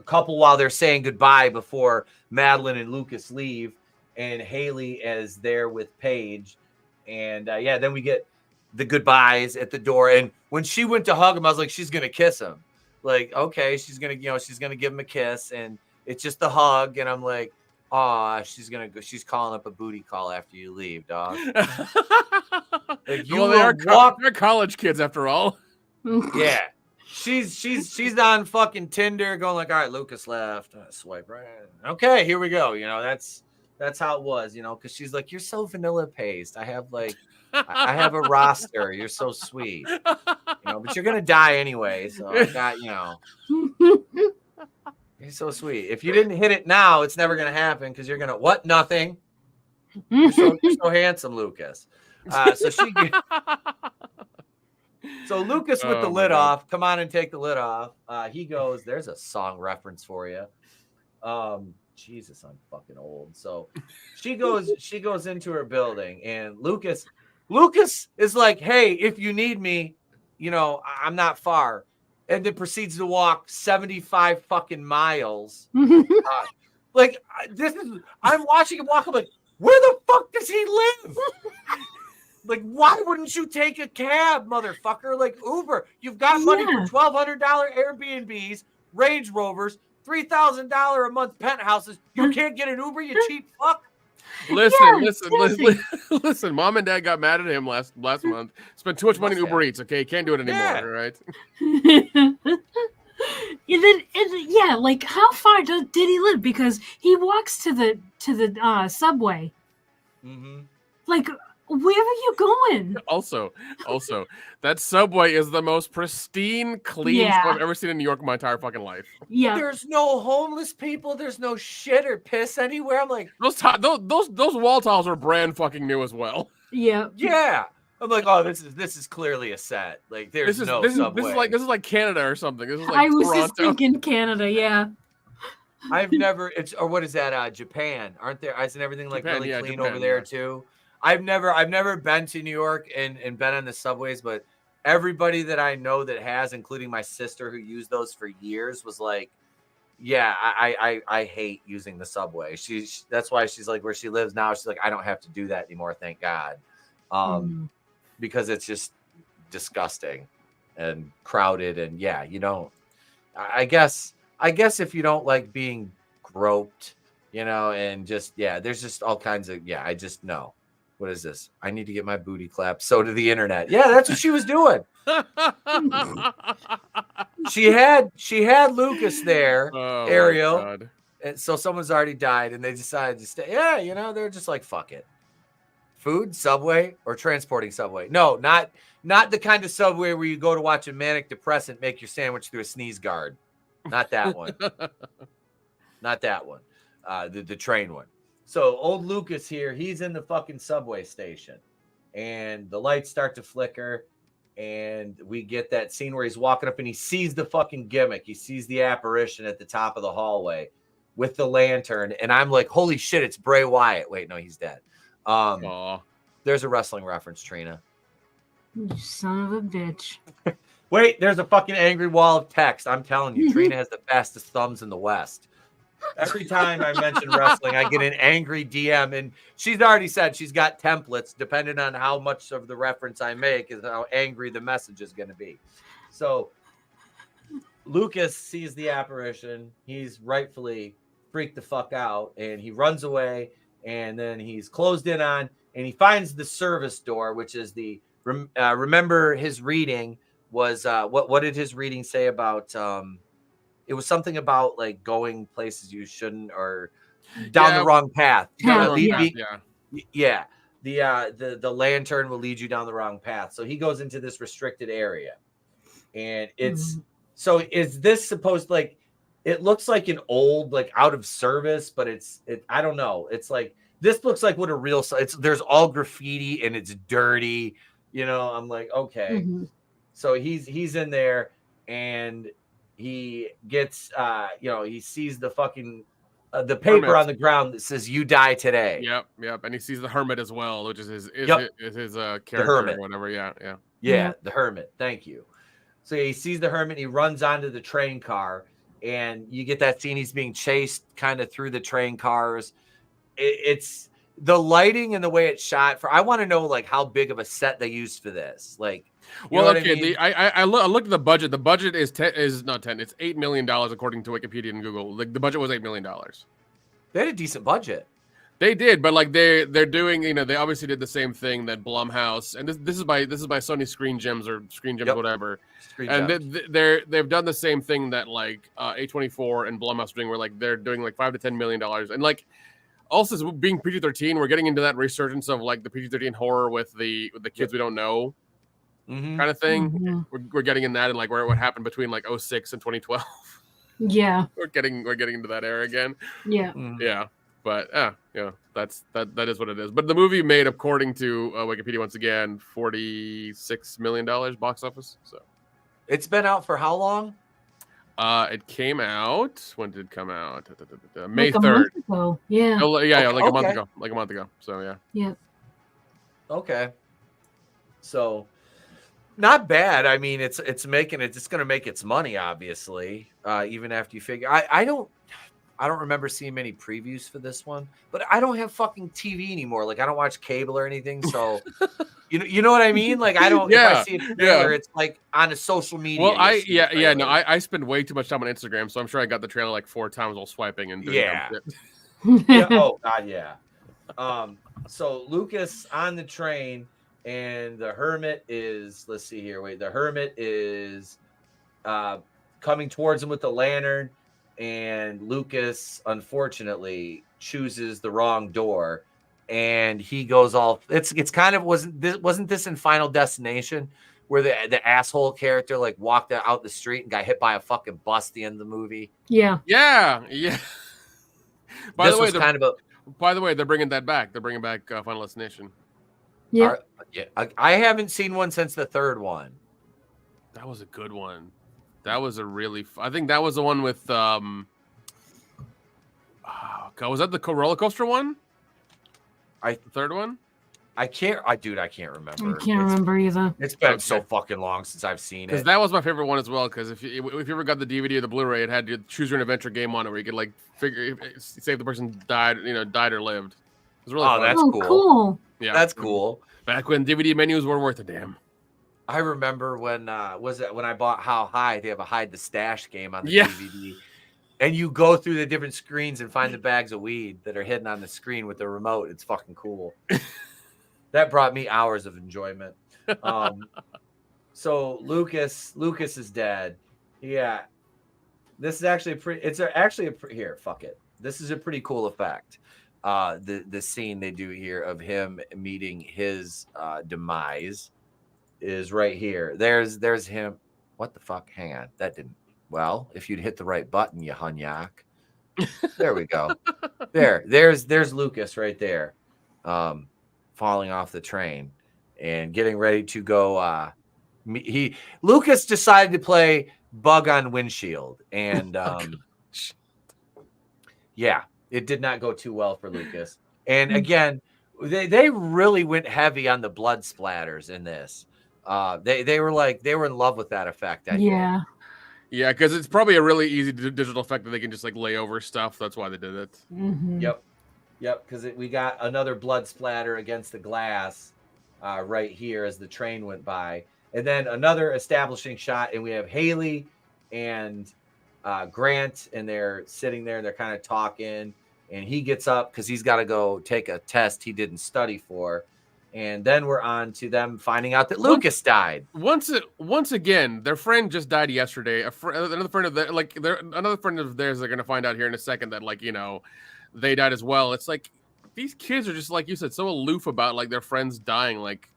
couple while they're saying goodbye before Madeline and Lucas leave, and Haley is there with Paige. And then we get the goodbyes at the door. And when she went to hug him, I was like, she's gonna kiss him. Like, okay, she's gonna give him a kiss, and it's just the hug. And I'm like, she's gonna go. She's calling up a booty call after you leave, dog. Like, they're college kids after all. Yeah, she's on fucking Tinder, going like, all right, Lucas left. Swipe right. Okay, here we go. That's how it was. Because she's like, you're so vanilla paste. I have I have a roster. You're so sweet. But you're gonna die anyway. So I got You're so sweet. If you didn't hit it now, it's never gonna happen because you're gonna what? Nothing. You're so handsome, Lucas. So Lucas with the lid off. Come on and take the lid off. He goes. There's a song reference for you. Jesus, I'm fucking old. So she goes into her building, and Lucas is like, hey, if you need me, I'm not far. And then proceeds to walk 75 fucking miles. I'm watching him walk. I'm like, where the fuck does he live? Like, why wouldn't you take a cab, motherfucker? Like Uber. You've got money for $1,200 Airbnbs, Range Rovers, $3,000 a month penthouses. You can't get an Uber, you cheap fuck. Listen. Mom and Dad got mad at him last month. Spent too much money on Uber Eats. Okay, can't do it anymore. Yeah. All right. Like, how far did he live? Because he walks to the subway. Mm-hmm. Like, where are you going? Also, that subway is the most pristine, clean stuff I've ever seen in New York in my entire fucking life. Yeah. There's no homeless people. There's no shit or piss anywhere. I'm like, those wall tiles are brand fucking new as well. Yeah. Yeah. I'm like, oh, this is clearly a set. Like, there's no subway. This is like Canada or something. This is like I was Toronto. just thinking Canada. Yeah. I've never. Or what is that? Japan? Aren't there? Isn't everything like Japan, really clean Japan, over there too? I've never been to New York and been on the subways, but everybody that I know that has, including my sister who used those for years, was like, yeah, I hate using the subway. That's why she's like, where she lives now, she's like, I don't have to do that anymore, thank God. Because it's just disgusting and crowded, and I guess if you don't like being groped, and just there's just all kinds of I just know. What is this? I need to get my booty clapped. So to the internet. Yeah, that's what she was doing. She had Lucas there, Ariel, And so someone's already died, and they decided to stay. Yeah, you know, they're just like, fuck it. Food, Subway, or transporting Subway? No, not the kind of Subway where you go to watch a manic depressant make your sandwich through a sneeze guard. Not that one. Not that one. The train one. So old Lucas here, he's in the fucking subway station, and the lights start to flicker, and we get that scene where he's walking up and he sees the fucking gimmick. He sees the apparition at the top of the hallway with the lantern, and I'm like, holy shit, it's Bray Wyatt. Wait, no, he's dead. There's a wrestling reference, Trina. You son of a bitch. Wait, there's a fucking angry wall of text. I'm telling you, Trina has the fastest thumbs in the West. Every time I mention wrestling, I get an angry DM, and she's already said she's got templates. Depending on how much of the reference I make is how angry the message is going to be. So Lucas sees the apparition. He's rightfully freaked the fuck out, and he runs away, and then he's closed in on, and he finds the service door, which is the remember his reading was what did his reading say about it was something about like going places you shouldn't or down the wrong path. The lantern will lead you down the wrong path. So he goes into this restricted area, and it's so is this supposed like it looks like an old like out of service, but it's I don't know. It's like this looks like what a real there's all graffiti and it's dirty. You know, I'm like, okay. So he's in there and he gets he sees the fucking the paper Hermit on the ground that says you die today. Yep. And he sees the hermit as well, which is his character hermit. Or whatever. Yeah, The hermit. Thank you. So he sees the hermit, and he runs onto the train car, and you get that scene. He's being chased kind of through the train cars. It's the lighting and the way it's shot. I want to know like how big of a set they used for this. Like, well, okay. I looked at the budget. The budget is not 10. It's $8 million according to Wikipedia and Google. Like the budget was $8 million. They had a decent budget. They did, but like they're doing, they obviously did the same thing that Blumhouse, and this is by Sony Screen Gems or Screen Gems, whatever. They've done the same thing that like A24 and Blumhouse are doing, where like they're doing like $5 to $10 million, and like also being PG-13, we're getting into that resurgence of like the PG-13 horror with the kids we don't know kind of thing. We're getting in that, and like where what happened between like 2006 and 2012. Yeah, we're getting into that era again. Yeah. But that is what it is. But the movie made, according to Wikipedia once again, $46 million box office. So it's been out for how long? It came out. When did it come out? May 3rd. Yeah. Like a month ago. So yeah. Yep. Okay. So not bad. I mean, it's going to make its money, obviously. Even after you figure, I don't remember seeing many previews for this one, but I don't have fucking TV anymore. Like I don't watch cable or anything. So you know what I mean? Like I don't, if I see a trailer, it's like on a social media. Well, I spend way too much time on Instagram. So I'm sure I got the trailer like 4 times while swiping and doing yeah. Oh God. Yeah. So Lucas on the train, and the hermit is, let's see here. Wait, the hermit is, coming towards him with the lantern. And Lucas, unfortunately, chooses the wrong door, and he goes all. It's kind of wasn't this in Final Destination where the asshole character like walked out the street and got hit by a fucking bus at the end of the movie? Yeah. By the way, they're bringing that back. They're bringing back Final Destination. Yeah. I haven't seen one since the third one. That was a good one. That was a really. I think that was the one with. Was that the roller coaster one? The third one. I can't remember. I can't remember either. It's been so fucking long since I've seen it. Because that was my favorite one as well. Because if you ever got the DVD or the Blu-ray, it had your choose your adventure game on it, where you could like figure say if the person died or lived. It was really fun. That's cool. Yeah, that's cool. Back when DVD menus were worth a damn. I remember when when I bought How High, they have a hide the stash game on the DVD, and you go through the different screens and find the bags of weed that are hidden on the screen with the remote. It's fucking cool. That brought me hours of enjoyment. So Lucas is dead. Yeah, this is actually here. Fuck it. this is a pretty cool effect. The scene they do here of him meeting his demise is right here. There's him. What the fuck? Hang on. That didn't. Well, if you'd hit the right button, you hunyak. There we go. There's Lucas right there, falling off the train and getting ready to go. Lucas decided to play bug on windshield, and yeah, it did not go too well for Lucas. And again, they really went heavy on the blood splatters in this. They were in love with that effect. Yeah. Yeah, because it's probably a really easy digital effect that they can just like lay over stuff. That's why they did it. Mm-hmm. Yep. Because we got another blood splatter against the glass right here as the train went by, and then another establishing shot, and we have Haley and Grant, and they're sitting there. They're kind of talking, and he gets up because he's got to go take a test he didn't study for. And then we're on to them finding out that Lucas died. Once again, their friend just died yesterday. Another friend of theirs. They're gonna find out here in a second that they died as well. It's like these kids are just, like you said, so aloof about like their friends dying. Like,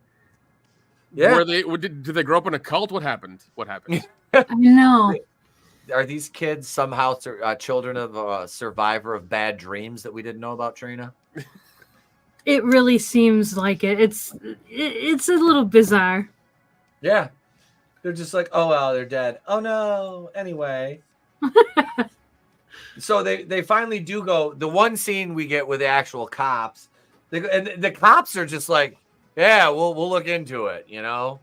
yeah, did they grow up in a cult? What happened? I know. Are these kids somehow children of a survivor of bad dreams that we didn't know about, Trina? It really seems like it. It's a little bizarre. Yeah. They're just like, oh, well, they're dead. Oh, no. Anyway. So they finally do go. The one scene we get with the actual cops, and the cops are just like, yeah, we'll look into it, you know?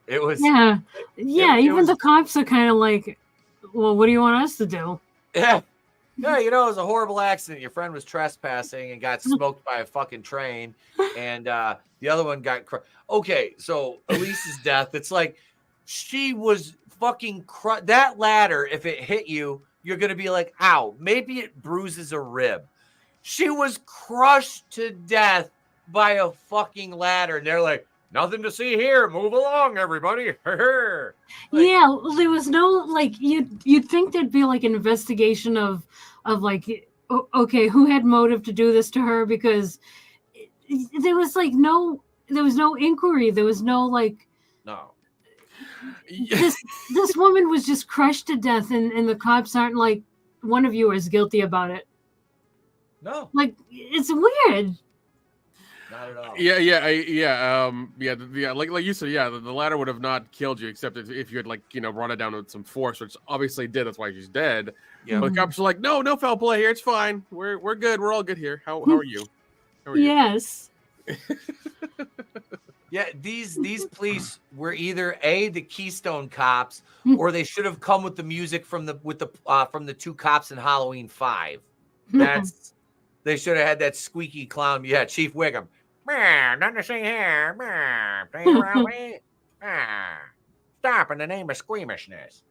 It was. Yeah. Yeah. Even the cops are kind of like, well, what do you want us to do? Yeah. Yeah, it was a horrible accident. Your friend was trespassing and got smoked by a fucking train, and the other one got okay, so Elise's death, it's like she was fucking that ladder, if it hit you, you're going to be like, ow, maybe it bruises a rib. She was crushed to death by a fucking ladder, and they're like, nothing to see here. Move along, everybody. Yeah, there was no, like, you'd think there'd be like an investigation of like, okay, who had motive to do this to her, because there was no inquiry. There was no like, no. This woman was just crushed to death, and the cops aren't like, one of you is guilty about it. No. Like, it's weird. Not at all. Yeah. Like you said, yeah, the ladder would have not killed you, except if you had brought it down with some force, which obviously did. That's why she's dead. Yeah. But the cops are like, no foul play here. It's fine. We're good. We're all good here. How are you? Yes. Yeah, these police were either the Keystone Cops, or they should have come with the music from the two cops in Halloween 5. They should have had that squeaky clown. Yeah, Chief Wiggum. Nothing to see here. Stay around me. Stop in the name of squeamishness.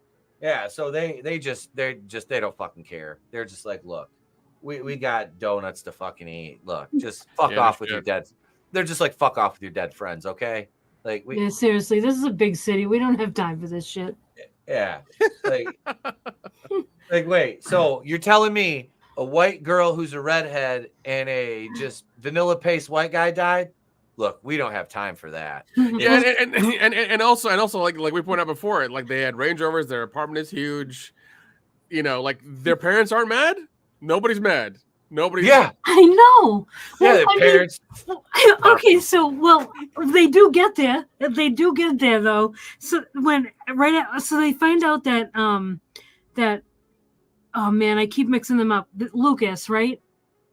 Yeah, so they don't fucking care. They're just like, look, we got donuts to fucking eat. Look, just fuck off with your dead. They're just like, fuck off with your dead friends, okay? Like, yeah, seriously, this is a big city. We don't have time for this shit. Yeah, like wait. So you're telling me a white girl who's a redhead and a just vanilla paste white guy died? Look, we don't have time for that. Yeah, and also like we pointed out before, like they had Range Rovers. Their apartment is huge. Like their parents aren't mad. Nobody's mad. Nobody. Yeah, I know. Yeah, their parents. Okay, so they do get there. They do get there though. So so they find out that that, oh man, I keep mixing them up. Lucas, right?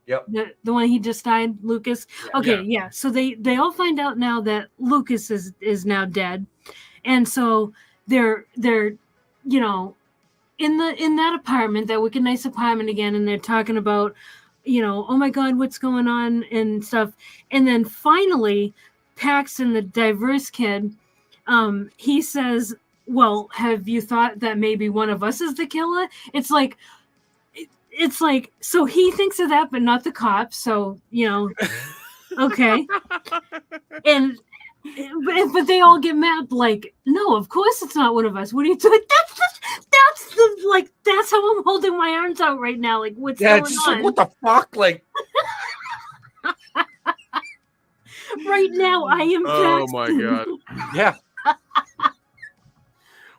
Yep. The one he just died, Lucas. Okay, yeah. So they all find out now that Lucas is now dead, and so they're in that apartment, that wicked nice apartment again, and they're talking about, oh my God, what's going on and stuff. And then finally, Paxton, the diverse kid, he says, well, have you thought that maybe one of us is the killer? It's like, so he thinks of that, but not the cops. So, okay. But they all get mad, like, no, of course it's not one of us. What are you doing? That's how I'm holding my arms out right now. Like, what's Yeah, going it's just on? like, what the fuck? Like, right now, I am. Oh my god. yeah.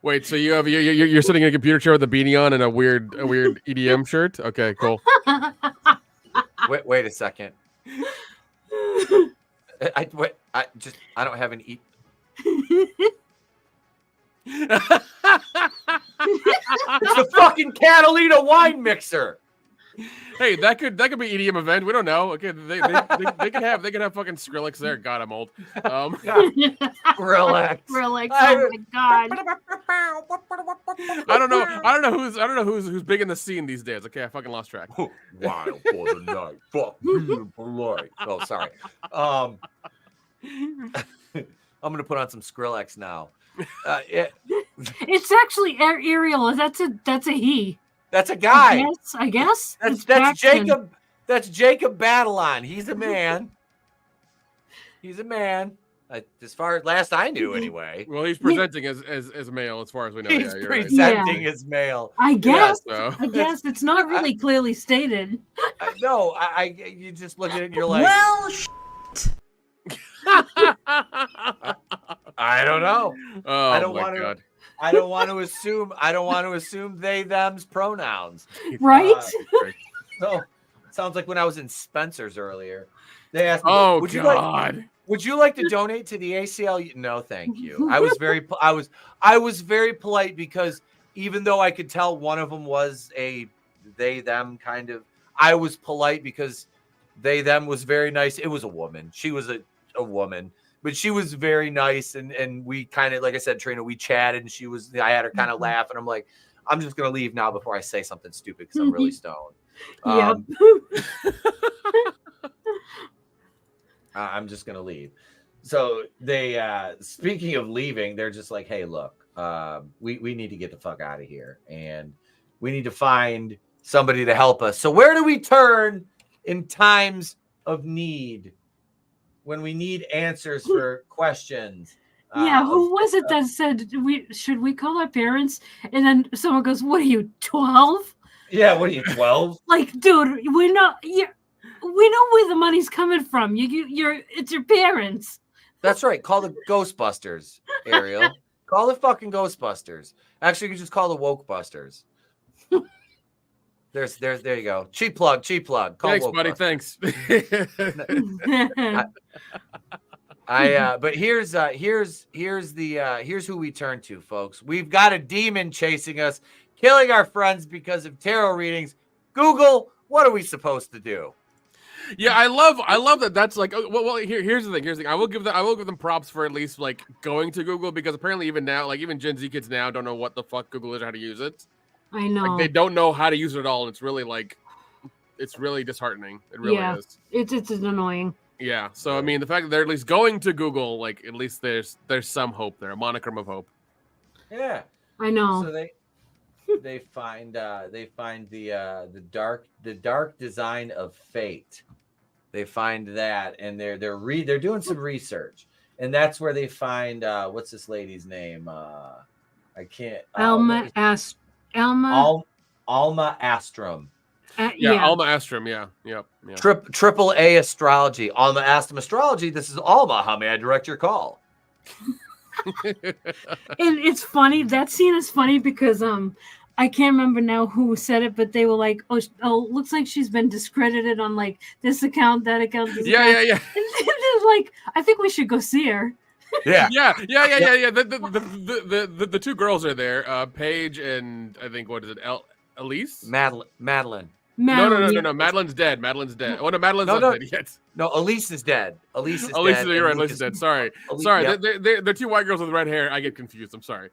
Wait, so you're sitting in a computer chair with a beanie on and a weird EDM shirt? Okay, cool. Wait a second. I don't have an eat. It's the fucking Catalina wine mixer. Hey, that could be EDM event. We don't know. Okay, they could have fucking Skrillex there. God, I'm old. Relax. Relax. Oh my god. I don't know who's big in the scene these days. Okay, I fucking lost track. Wild for the night. Fuck you polite. Oh, sorry. I'm gonna put on some Skrillex now. It's actually Ariel. That's a he. That's a guy. I guess. That's Jacob. That's Jacob Batalon. He's a man. He's a man. As far as last I knew, anyway. Well, he's presenting as male, as far as we know. He's yeah, presenting as male. I guess. Yeah, so. I guess it's not really clearly stated. No, you just look at it and you're like, well, I don't know. Oh I don't my want to. god. I don't want to assume. I don't want to assume they them's pronouns. Right? So sounds like when I was in Spencer's earlier. They asked me, Oh would god. Would you like to donate to the ACLU? No, thank you. I was very polite because even though I could tell one of them was a they them kind of, I was polite because they them was very nice. It was a woman. She was a woman, but she was very nice, and we kind of, like I said, Trina, we chatted, and I had her kind of laugh, and I'm like, I'm just gonna leave now before I say something stupid because I'm really stoned. Yep. I'm just gonna leave. So they, speaking of leaving, they're just like, hey, look, we need to get the fuck out of here, and we need to find somebody to help us. So where do we turn in times of need, when we need answers for questions? Yeah, who was it that said should we call our parents? And then someone goes, "What are you, 12?" Yeah, what are you, 12? Like, dude, we know where the money's coming from. It's your parents. That's right. Call the Ghostbusters, Ariel. Call the fucking Ghostbusters. Actually, you can just call the Woke Busters. There you go. Cheap plug. Call Thanks, Woke buddy. Busters. Thanks. But here's who we turn to, folks. We've got a demon chasing us, killing our friends because of tarot readings. Google, what are we supposed to do? Yeah, I love that. That's like, well. Here's the thing. I will give them props for at least like going to Google, because apparently even now, like even Gen Z kids now don't know what the fuck Google is or how to use it. I know. Like, they don't know how to use it at all, and it's really disheartening. It really is. It's annoying. Yeah. So I mean, the fact that they're at least going to Google, like at least there's some hope there, a monicum of hope. Yeah, I know. So they find the dark design of fate. They find that, and they're doing some research, and that's where they find what's this lady's name? I can't. Alma Astrom. Yeah, Alma Astrom. Yeah. Yep. Triple A astrology. Alma Astrom astrology. This is Alma. How may I direct your call? And it's funny. That scene is funny because I can't remember now who said it, but they were like, "Oh, looks like she's been discredited on like this account, that account." This account. Yeah. And they're like, I think we should go see her. Yeah. The two girls are there, Paige and I think what is it, Elise? Madeline. No. Madeline's dead. Oh no, Madeline's not dead yet. No, Elise is dead. Elise is Elise, dead. You're right. Elise is dead. Sorry. Yep. They're two white girls with red hair. I get confused. I'm sorry.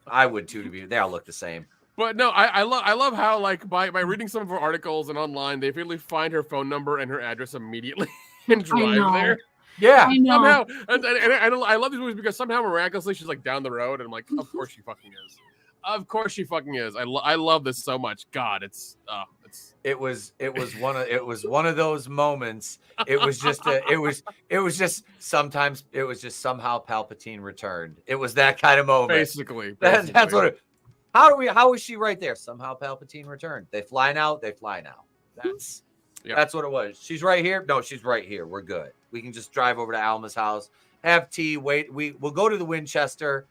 I would too. They all look the same. But no, I love how like by reading some of her articles and online, they immediately find her phone number and her address immediately and drive there. Yeah, I know. Somehow, and I love these movies because somehow miraculously she's like down the road, and I'm like, of course she fucking is. Of course she fucking is. I love this so much. God, it was one of those moments. It was just sometimes it was just somehow Palpatine returned. It was that kind of moment. basically. That's what how is she right there? Somehow Palpatine returned. They fly now. That's what it was. She's right here. No, she's right here. We're good. We can just drive over to Alma's house, have tea, wait. We'll go to the Winchester,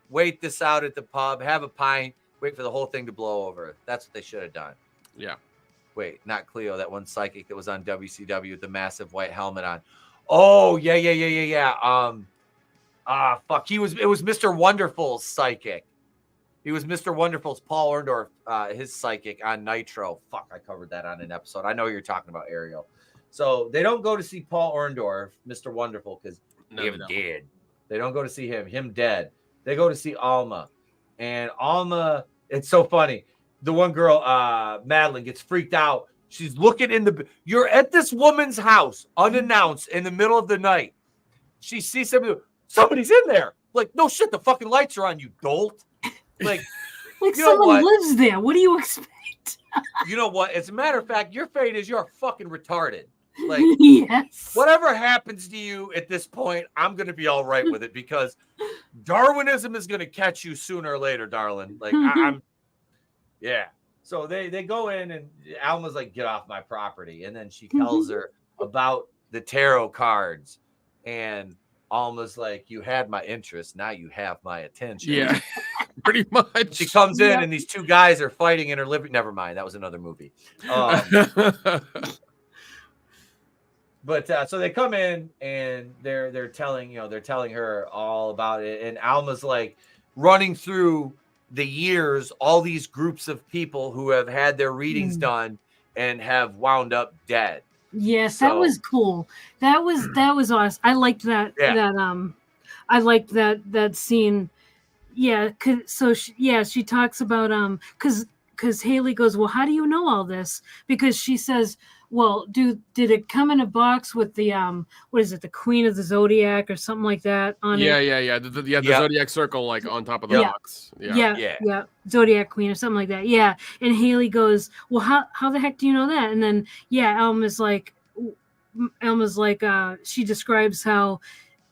wait this out at the pub, have a pint, wait for the whole thing to blow over. That's what they should have done. Yeah. Wait, not Cleo, that one psychic that was on WCW with the massive white helmet on. Oh, yeah. Fuck. It was Mr. Wonderful's psychic. He was Mr. Wonderful's Paul Orndorff, his psychic on Nitro. Fuck, I covered that on an episode. I know you're talking about, Ariel. So they don't go to see Paul Orndorff, Mr. Wonderful, because him dead. They don't go to see him dead. They go to see Alma. And Alma, it's so funny. The one girl, Madeline, gets freaked out. She's looking you're at this woman's house, unannounced, in the middle of the night. She sees somebody's in there. Like, no shit, the fucking lights are on, you dolt. Like someone lives there. What do you expect? You know what? As a matter of fact, your fate is you're fucking retarded. Like, yes. Whatever happens to you at this point, I'm going to be all right with it because Darwinism is going to catch you sooner or later, darling. Like, yeah. So they go in and Alma's like, get off my property. And then she tells her about the tarot cards. And Alma's like, you had my interest. Now you have my attention. Yeah. Pretty much. She comes in and these two guys are fighting in her living. Never mind. That was another movie. But so they come in and they're telling her all about it. And Alma's like running through the years, all these groups of people who have had their readings done and have wound up dead. Yes, that was cool. That was awesome. I liked that. Yeah. I liked that scene. Yeah, she talks about because Haley goes, well, how do you know all this? Because she says, well, did it come in a box with the what is it, the Queen of the Zodiac or something like that on it? Yeah. The Zodiac circle like on top of the box. Yeah. Zodiac Queen or something like that. Yeah. And Haley goes, well, how the heck do you know that? And then Alma's like she describes how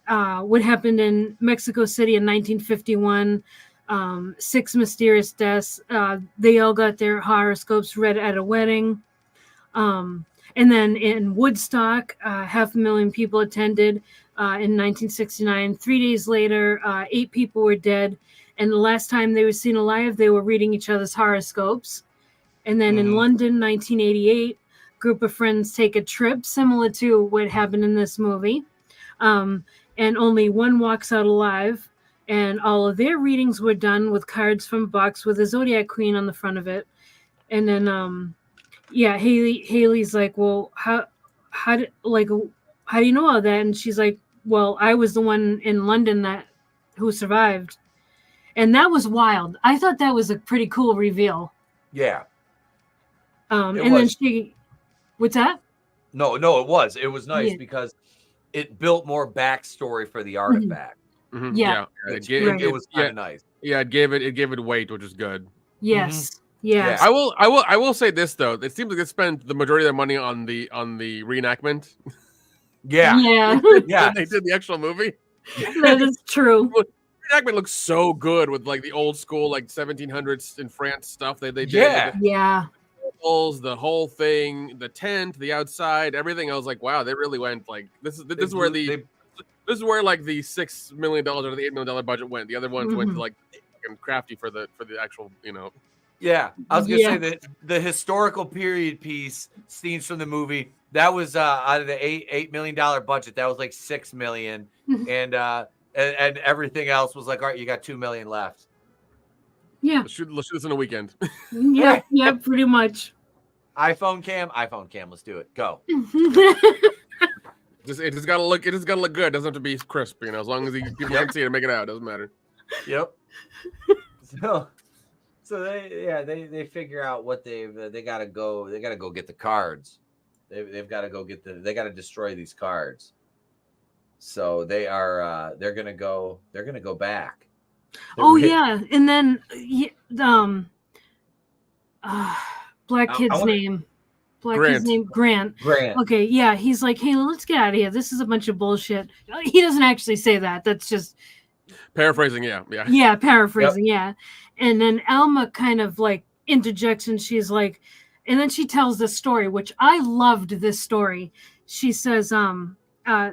what happened in Mexico City in 1951, 6 mysterious deaths. They all got their horoscopes read at a wedding. And then in Woodstock, 500,000 people attended in 1969. 3 days later, 8 people were dead. And the last time they were seen alive, they were reading each other's horoscopes. And then in London, 1988, a group of friends take a trip similar to what happened in this movie. And only one walks out alive. And all of their readings were done with cards from a box with a Zodiac Queen on the front of it. And then, Haley's like, well, how do you know all that? And she's like, well, I was the one in London who survived. And that was wild. I thought that was a pretty cool reveal. Yeah. Then what's that? No, it was. It was nice because it built more backstory for the artifact. Mm-hmm. Yeah. It was kind of nice. Yeah, it gave it weight, which is good. Yes. Mm-hmm. Yeah. I will say this though. It seems like they spent the majority of their money on the reenactment. Yeah. Yeah. They did the actual movie. That is true. Reenactment looks so good with like the old school like 1700s in France stuff they did. Yeah. The whole thing, the tent, the outside, everything. I was like, wow, they really went like this is where like the $6 million or the $8 million budget went. The other ones went to like crafty for the actual, Yeah, I was gonna say that the historical period piece scenes from the movie that was out of the $8 million budget, that was like $6 million, and everything else was like, all right, you got $2 million left. Yeah, let's shoot this in a weekend. yeah, pretty much. iPhone cam, let's do it. Go. It just gotta look good. It doesn't have to be crisp, as long as people can see it and make it out, it doesn't matter. Yep. So they figure out what they gotta go get the cards. They've got to go they got to destroy these cards. So they're gonna go back, Oh yeah, and then Black kid's name. Black kid's name Grant. Okay, yeah, he's like, hey, let's get out of here. This is a bunch of bullshit. He doesn't actually say that. That's just paraphrasing. Yeah, paraphrasing. Yep. Yeah, and then Alma kind of like interjects, and she's like, and then she tells this story, which I loved. This story. She says,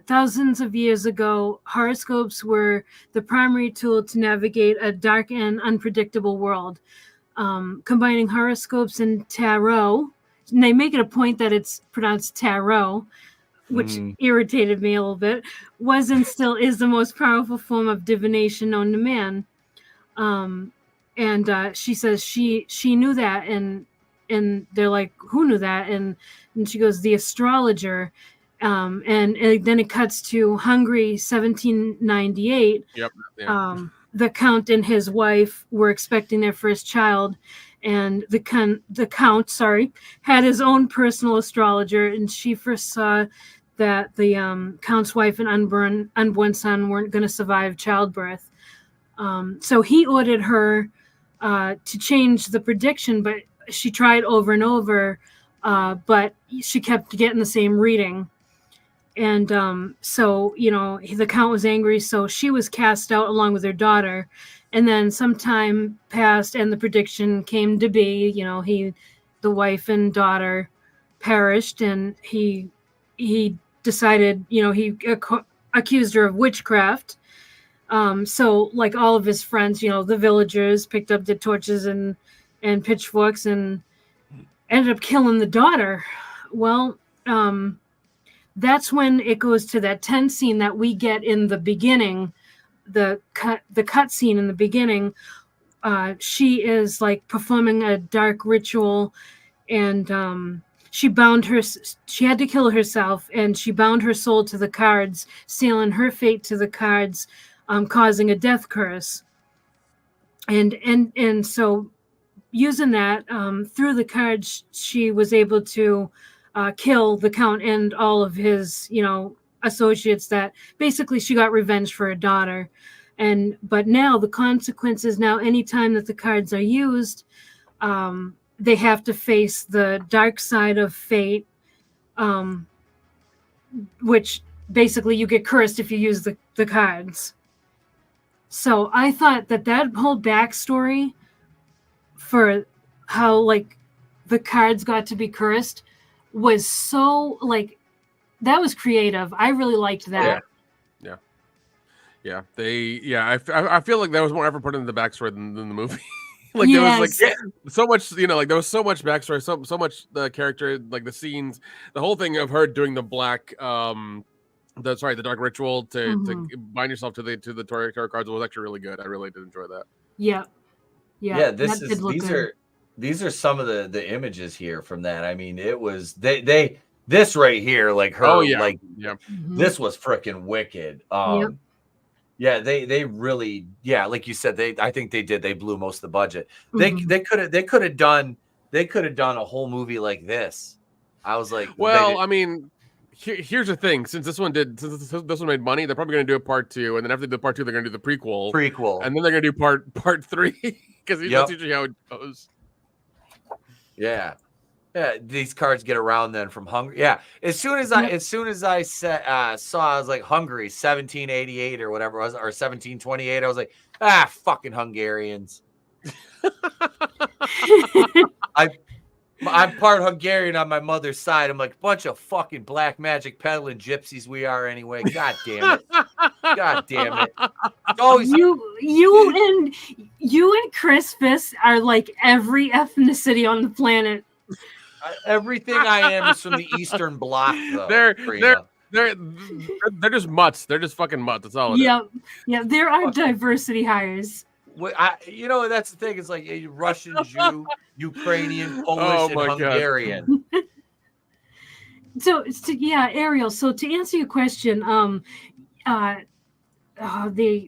thousands of years ago, horoscopes were the primary tool to navigate a dark and unpredictable world. Combining horoscopes and tarot, and they make it a point that it's pronounced tarot, which irritated me a little bit, was and still is the most powerful form of divination known to man. And she says she knew that, and they're like, who knew that? And she goes, the astrologer. And then it cuts to Hungary, 1798. Yep. The Count and his wife were expecting their first child, and the Count had his own personal astrologer, and she first saw that the Count's wife and unborn son weren't going to survive childbirth. So he ordered her to change the prediction, but she tried over and over, but she kept getting the same reading. And so, the Count was angry, so she was cast out along with her daughter. And then some time passed, and the prediction came to be, the wife and daughter perished, and he decided, he accused her of witchcraft. So like all of his friends, the villagers picked up the torches and pitchforks and ended up killing the daughter. Well, that's when it goes to that tense scene that we get in the beginning, the cut scene in the beginning. She is like performing a dark ritual, and she had to kill herself, and she bound her soul to the cards, sealing her fate to the cards, causing a death curse. And so using that through the cards, she was able to kill the Count and all of his, associates. That basically she got revenge for her daughter. But now the consequences, anytime that the cards are used, they have to face the dark side of fate, which basically you get cursed if you use the cards. So I thought that whole backstory for how like the cards got to be cursed was so that was creative. I really liked that. Yeah. I feel like there was more effort put into the backstory than the movie. Yes. There was so much, there was so much backstory, so much the character, the scenes, the whole thing of her doing the black, the dark ritual to bind yourself to the tarot cards was actually really good. I really did enjoy that. Yeah. These are some of the images here from that. I mean, it was this right here, like her, this was freaking wicked. Yeah, they really, like you said, I think they blew most of the budget. They could have done a whole movie like this. I was like, well, I mean, here's the thing: since this one made money, they're probably going to do a part 2, and then after the part 2, they're going to do the prequel, and then they're going to do part 3 because that's usually how it goes. Yeah, these cards get around then from Hungary. Yeah, as soon as I saw, I was like Hungary 1788 or whatever it was, or 1728. I was like, fucking Hungarians. I'm part Hungarian on my mother's side. I'm like, bunch of fucking black magic peddling gypsies we are anyway. God damn it. Always you and Crispus are like every ethnicity on the planet. Everything I am is from the Eastern Bloc, though. They're just mutts. They're just fucking mutts. That's all it is. Yeah. There are diversity hires. That's the thing. It's like Russian, Jew, Ukrainian, Polish, and Hungarian. So Ariel. So to answer your question,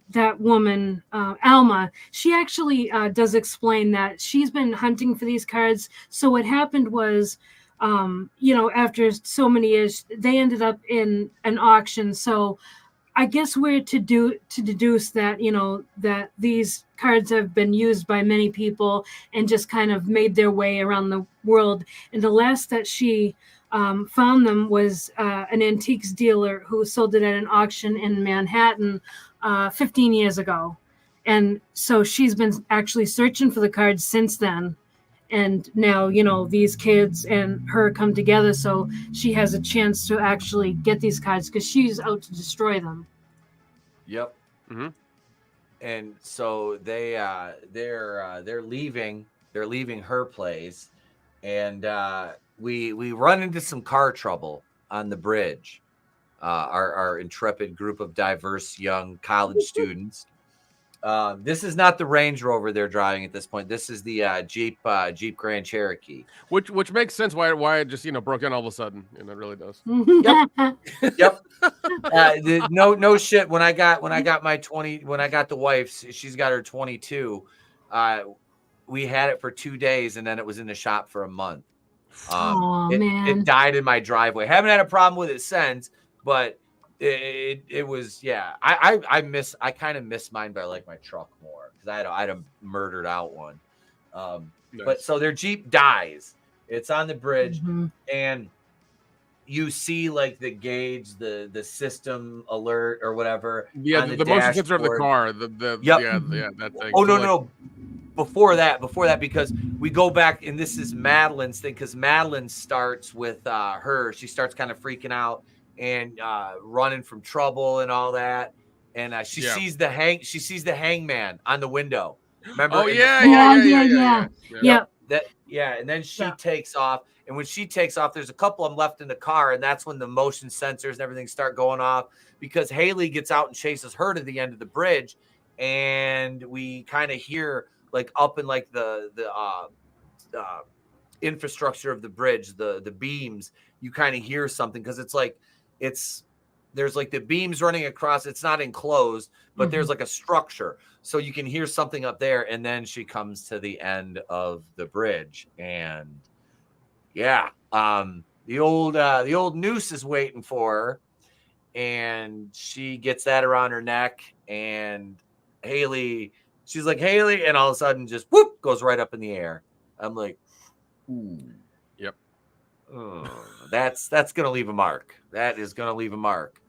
that woman, Alma, she actually does explain that she's been hunting for these cards. So what happened was, after so many years, they ended up in an auction. So I guess we're to deduce that, that these cards have been used by many people and just kind of made their way around the world. And the last that she found them was an antiques dealer who sold it at an auction in Manhattan 15 years ago. And so she's been actually searching for the cards since then. And now, these kids and her come together, so she has a chance to actually get these cards because she's out to destroy them. Yep. Mm-hmm. And so they're leaving her place, and we run into some car trouble on the bridge. Our intrepid group of diverse young college students. This is not the Range Rover they're driving at this point. This is the Jeep Grand Cherokee. Which makes sense why it just broke down all of a sudden, and it really does. Yep. No shit. When I got the wife's, she's got her 22. We had it for 2 days, and then it was in the shop for a month. Man, it died in my driveway. Haven't had a problem with it since, but it was, yeah. I kind of miss mine, but I like my truck more because I had a murdered out one. Nice. But so their Jeep dies. It's on the bridge, and you see like the gauge, the system alert or whatever. Yeah, the motion sensor of the car. That thing. Oh, no. Before that, because we go back, and this is Madeline's thing, because Madeline starts with her. She starts kind of freaking out and running from trouble and all that. And she sees the hangman on the window. Remember? Oh, yeah. And then she takes off. And when she takes off, there's a couple of them left in the car, and that's when the motion sensors and everything start going off, because Haley gets out and chases her to the end of the bridge, and we kind of hear like up in like the infrastructure of the bridge, the beams. You kind of hear something because there's like the beams running across. It's not enclosed, but there's like a structure, so you can hear something up there. And then she comes to the end of the bridge, and the old noose is waiting for her, and she gets that around her neck, and she's like, Haley, and all of a sudden just whoop goes right up in the air. I'm like, ooh. Yep. Oh, that's gonna leave a mark. That is gonna leave a mark.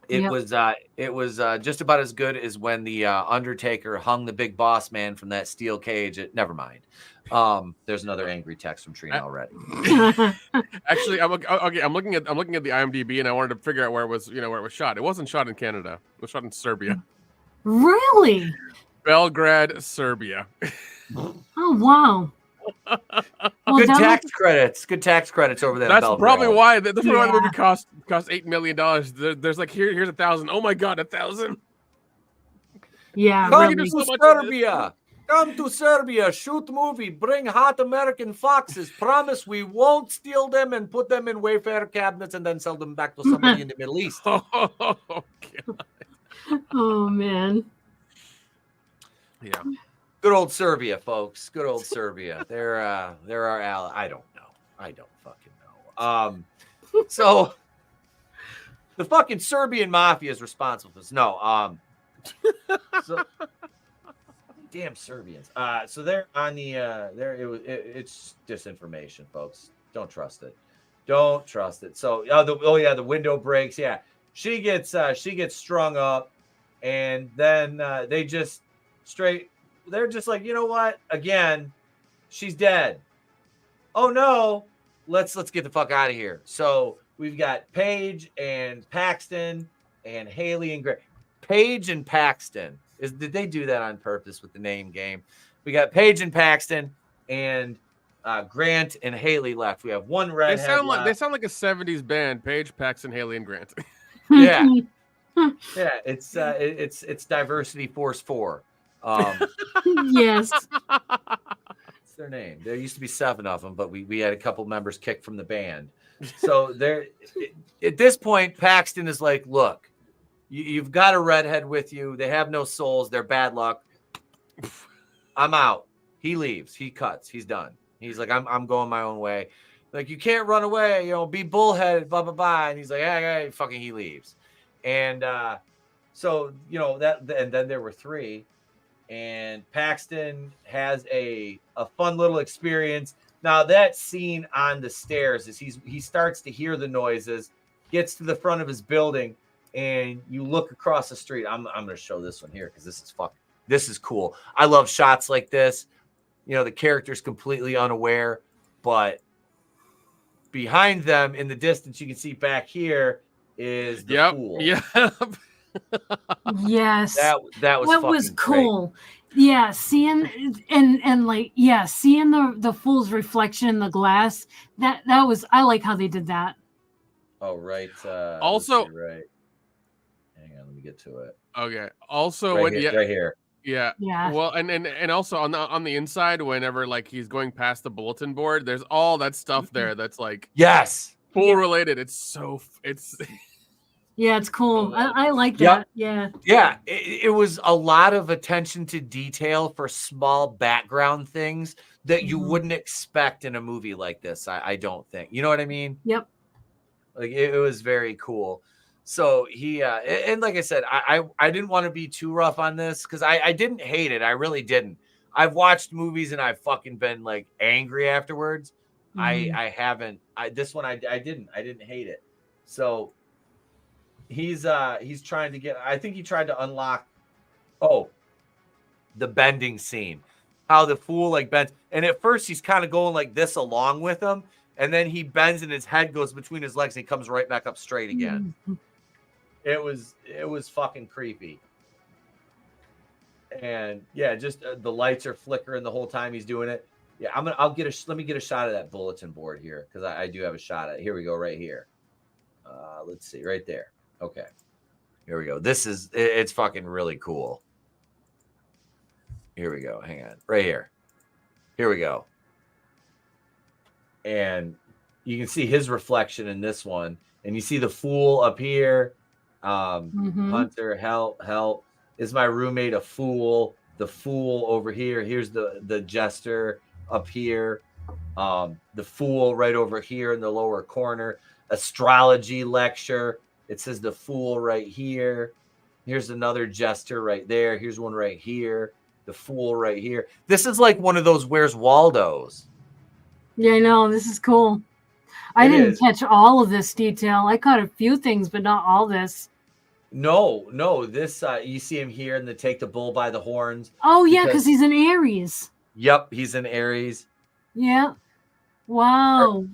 It was just about as good as when the Undertaker hung the big boss man from that steel cage. Never mind. There's another angry text from Trina already. Actually, I'm looking at the IMDb, and I wanted to figure out where it was shot. It wasn't shot in Canada. It was shot in Serbia. Really? Belgrade, Serbia. Oh, wow. Well, good tax credits over there. That's probably why. That's probably why the movie cost $8 million. There's like here's 1,000. Oh my god, 1,000. Yeah. Come to Serbia. Come to Serbia. Shoot movie. Bring hot American foxes. Promise we won't steal them and put them in Wayfair cabinets and then sell them back to somebody in the Middle East. Oh god. Oh man. Yeah. Good old Serbia, folks. Good old Serbia. They're our ally. I don't know. I don't fucking know. So the fucking Serbian mafia is responsible for this. No. So damn Serbians. So they're on the it's disinformation, folks. Don't trust it. Don't trust it. So the window breaks. Yeah. She gets strung up, and then they just they're just like, you know what? Again, she's dead. Oh no, let's get the fuck out of here. So we've got Paige and Paxton and Haley and Grant. Paige and Paxton. Did they do that on purpose with the name game? We got Paige and Paxton and Grant and Haley left. We have one redhead. They sound like a 70s band. Paige, Paxton, Haley, and Grant. Yeah. Yeah, it's Diversity Force 4. Yes. It's their name. There used to be 7 of them, but we had a couple members kicked from the band. So at this point, Paxton is like, look, you've got a redhead with you. They have no souls. They're bad luck. I'm out. He leaves. He cuts. He's done. He's like, I'm going my own way. Like, you can't run away, be bullheaded, blah, blah, blah. And he's like, hey, fucking, he leaves. And so, you know, and then there were 3. And Paxton has a fun little experience. Now that scene on the stairs is he starts to hear the noises, gets to the front of his building, and you look across the street. I'm going to show this one here because this is cool. I love shots like this. You know, the character's completely unaware, but behind them in the distance, you can see back here is the pool. Yeah. Yes. That was cool. Great. Yeah, seeing and like seeing the fool's reflection in the glass. That was, I like how they did that. Oh, right. Also, right. Hang on, let me get to it. Okay. Also, right here. Yeah. Well, and also on the inside, whenever like he's going past the bulletin board, there's all that stuff there that's like fool related. It's yeah, it's cool. I like that. Yeah. Yeah. It was a lot of attention to detail for small background things that you wouldn't expect in a movie like this. I don't think. You know what I mean? Yep. Like it was very cool. So he and like I said, I didn't want to be too rough on this because I didn't hate it. I really didn't. I've watched movies and I've fucking been like angry afterwards. I haven't. This one I didn't hate it. So he's trying to get, I think he tried to unlock the bending scene. How the fool like bends. And at first he's kind of going like this along with him. And then he bends and his head goes between his legs and he comes right back up straight again. It was fucking creepy. And yeah, just the lights are flickering the whole time he's doing it. Yeah, let me get a shot of that bulletin board here because I do have a shot at it. Here we go, right here. Let's see, right there. Okay, here we go. It's fucking really cool. Here we go. Hang on, right here. Here we go. And you can see his reflection in this one, and you see the fool up here. Hunter, help! Is my roommate a fool? The fool over here. Here's the jester up here. The fool right over here in the lower corner. Astrology lecture. It says the fool right here. Here's another jester right there. Here's one right here. The fool right here. This is like one of those Where's Waldo's. Yeah, I know. This is cool. I didn't catch all of this detail. I caught a few things, but not all this. No. This you see him here and they take the bull by the horns. Oh yeah, because he's an Aries. Yep, he's an Aries. Yeah. Wow.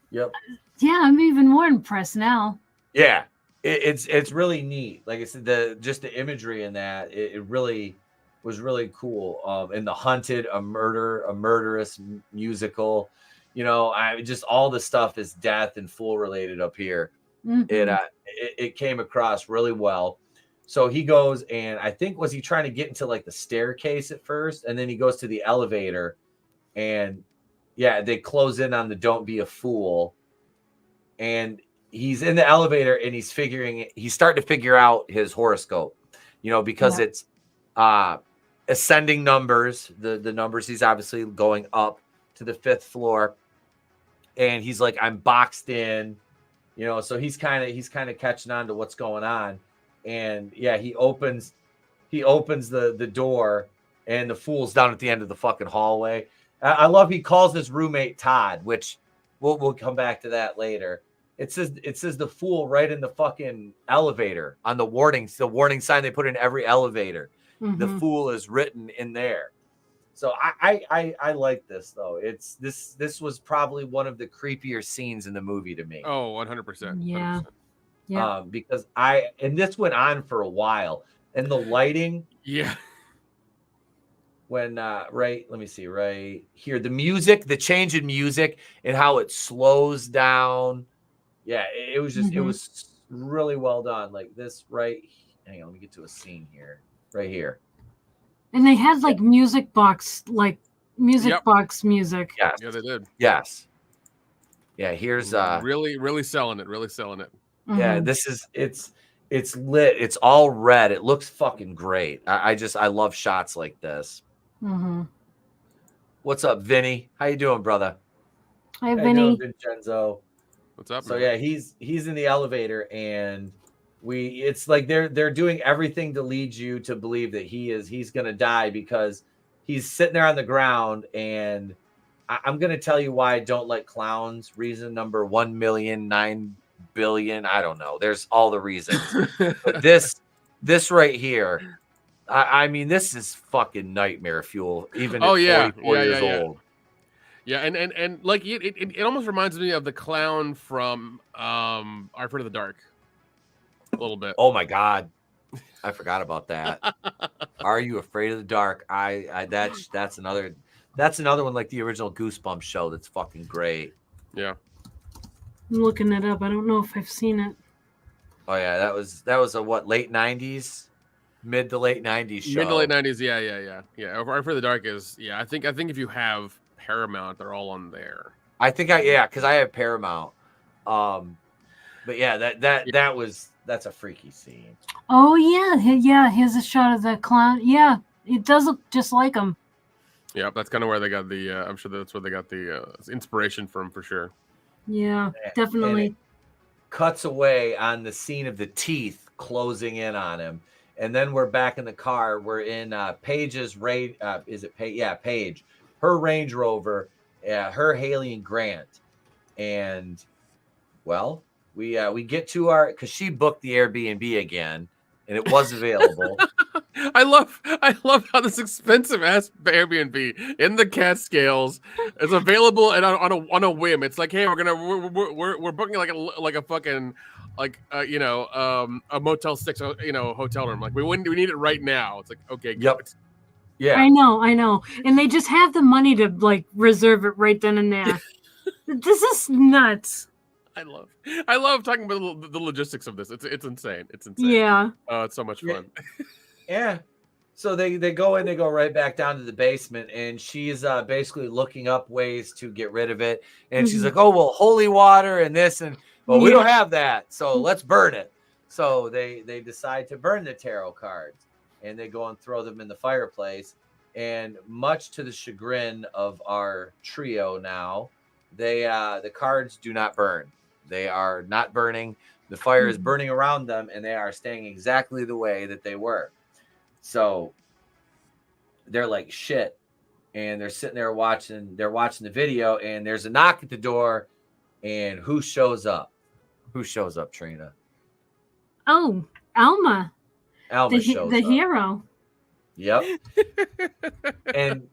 Yep. Yeah, I'm even more impressed now. Yeah, it's really neat. Like I said, the imagery in that it really was really cool. And the hunted, a murderous musical. You know, just all the stuff is death and fool related up here. It came across really well. So he goes and I think was he trying to get into like the staircase at first, and then he goes to the elevator, and yeah, they close in on the don't be a fool, and he's in the elevator and he's starting to figure out his horoscope, you know, because it's ascending numbers, the numbers. He's obviously going up to the 5th floor, and he's like, I'm boxed in. You know, so he's kind of catching on to what's going on. And yeah, he opens the door, and the fool's down at the end of the fucking hallway. I love he calls his roommate Todd, which we'll come back to that later. It says the fool right in the fucking elevator on the warning sign they put in every elevator. The fool is written in there. So I like this though. This was probably one of the creepier scenes in the movie to me. Oh, 100%. Yeah. Yeah. Because and this went on for a while, and the lighting. Yeah. When let me see right here, the music, the change in music and how it slows down. Yeah, it was just it was really well done. Like this right. Hang on, let me get to a scene here. Right here. And they had like music box box music. Yes. Yeah, they did. Yes. Yeah, here's really selling it. Yeah, this is it's lit. It's all red. It looks fucking great. I love shots like this. What's up, Vinny? How you doing, brother? Hi, Vinny. Vincenzo. What's up? So man? yeah, he's in the elevator, and it's like they're doing everything to lead you to believe that he's gonna die because he's sitting there on the ground. And I'm gonna tell you why I don't like clowns. Reason number 1,000,009,000,000,000. I don't know. There's all the reasons, but this right here, I mean, this is fucking nightmare fuel. Even Oh at yeah, 44 yeah, years yeah, yeah. old. Yeah, and like it almost reminds me of the clown from Are Afraid of the Dark. A little bit. Oh my God. I forgot about that. Are You Afraid of the Dark? That's another one like the original Goosebumps show that's fucking great. Yeah. I'm looking it up. I don't know if I've seen it. Oh yeah, that was a what, late 90s? Mid to late 90s show. Mid to late 90s, yeah. Are Afraid of the Dark is I think if you have Paramount, they're all on there. I think because I have Paramount. But yeah, that's a freaky scene. Oh yeah. Here's a shot of the clown. Yeah, it does look just like him. Yeah, that's kind of where they got the. I'm sure that's where they got the inspiration from for sure. Yeah, definitely. And it cuts away on the scene of the teeth closing in on him, and then we're back in the car. We're in Paige's Paige? Yeah, Paige. Her Range Rover, her Haley and Grant, and well, we get to because she booked the Airbnb again, and it was available. I love how this expensive ass Airbnb in the Catskills is available and on a whim. It's like, hey, we're booking like a fucking a Motel 6 hotel room. Like we need it right now. It's like, okay, yep. good. Yeah, I know, and they just have the money to like reserve it right then and there. This is nuts. I love talking about the logistics of this. It's insane. It's insane. Yeah. It's so much fun. Yeah. So they go right back down to the basement, and she's basically looking up ways to get rid of it. And she's like, oh, well, holy water and this, and we don't have that, so let's burn it. So they decide to burn the tarot cards, and they go and throw them in the fireplace. And much to the chagrin of our trio now, the cards do not burn. They are not burning. The fire is burning around them, and they are staying exactly the way that they were. So they're like, shit. And they're sitting there watching the video, and there's a knock at the door, and who shows up? Who shows up, Trina? Oh, Alma. Alma shows the up. hero. Yep. And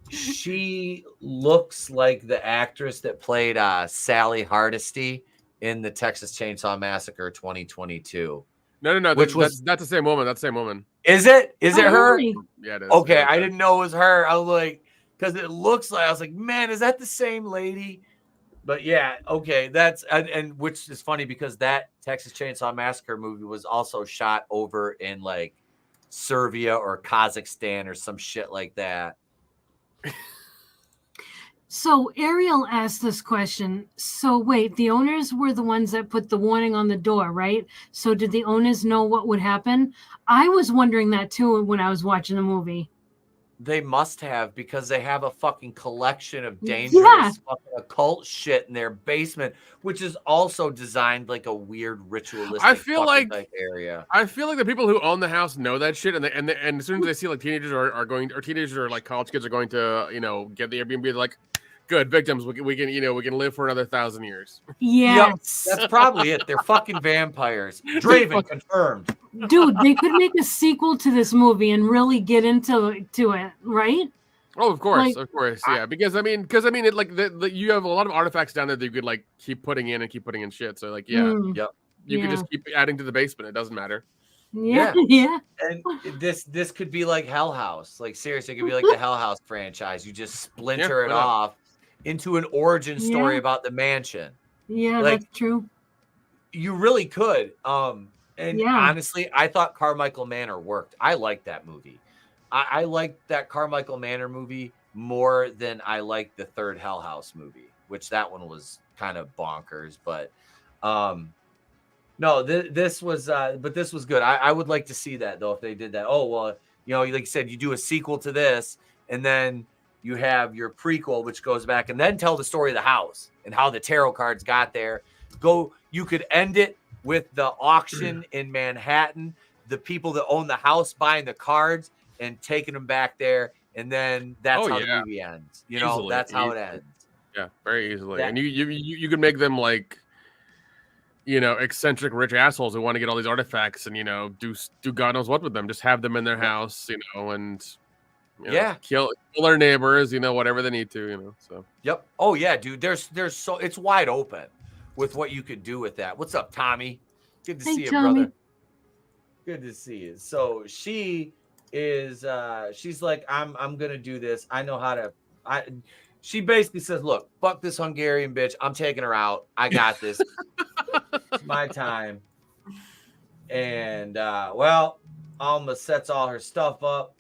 she looks like the actress that played Sally Hardesty in the Texas Chainsaw Massacre 2022. No. That's the same woman. That's the same woman. Is it? Is it her? Really? Yeah, it is. Okay, Yeah, I didn't know it was her. I was like, because it looks like, I was like, man, is that the same lady? But yeah, okay, that's and which is funny because that Texas Chainsaw Massacre movie was also shot over in like Serbia or Kazakhstan or some shit like that. So Ariel asked this question. So wait, the owners were the ones that put the warning on the door, right? So did the owners know what would happen? I was wondering that too when I was watching the movie. They must have, because they have a fucking collection of dangerous fucking occult shit in their basement, which is also designed like a weird ritualistic type area. I feel like the people who own the house know that shit, and as soon as they see like teenagers or teenagers or like college kids are going to get the Airbnb, they're like, good victims, we can live for another 1,000 years. Yes. Yep, that's probably it. They're fucking vampires. Draven confirmed. Dude, they could make a sequel to this movie and really get into it, right? Oh, of course, yeah. Because I mean, it like you have a lot of artifacts down there that you could like keep putting in shit. So like, yeah, yep, you could just keep adding to the basement. It doesn't matter. Yeah. And this could be like Hell House. Like seriously, it could be like the Hell House franchise. You just splinter it off into an origin story about the mansion. Yeah, like, that's true. You really could. And honestly, I thought Carmichael Manor worked. I liked that movie. I liked that Carmichael Manor movie more than I liked the third Hell House movie, which that one was kind of bonkers. But no, this was good. I would like to see that though if they did that. Oh well, like you said, you do a sequel to this, and then you have your prequel, which goes back and then tell the story of the house and how the tarot cards got there. You could end it with the auction in Manhattan, the people that own the house buying the cards and taking them back there, and then that's how the movie ends. You know, Easily. that's how it ends. Yeah, very easily. And you can make them like, you know, eccentric rich assholes who want to get all these artifacts and, you know, do God knows what with them. Just have them in their house, you know, and kill their neighbors, you know, whatever they need to, you know. So yep. Oh yeah, dude. There's so it's wide open with what you could do with that. What's up, Tommy? Good to see you, Tommy. brother. Good to see you. So she is she's like, I'm gonna do this. I know how to she basically says, look, fuck this Hungarian bitch. I'm taking her out. I got this. It's my time. And well, Alma sets all her stuff up,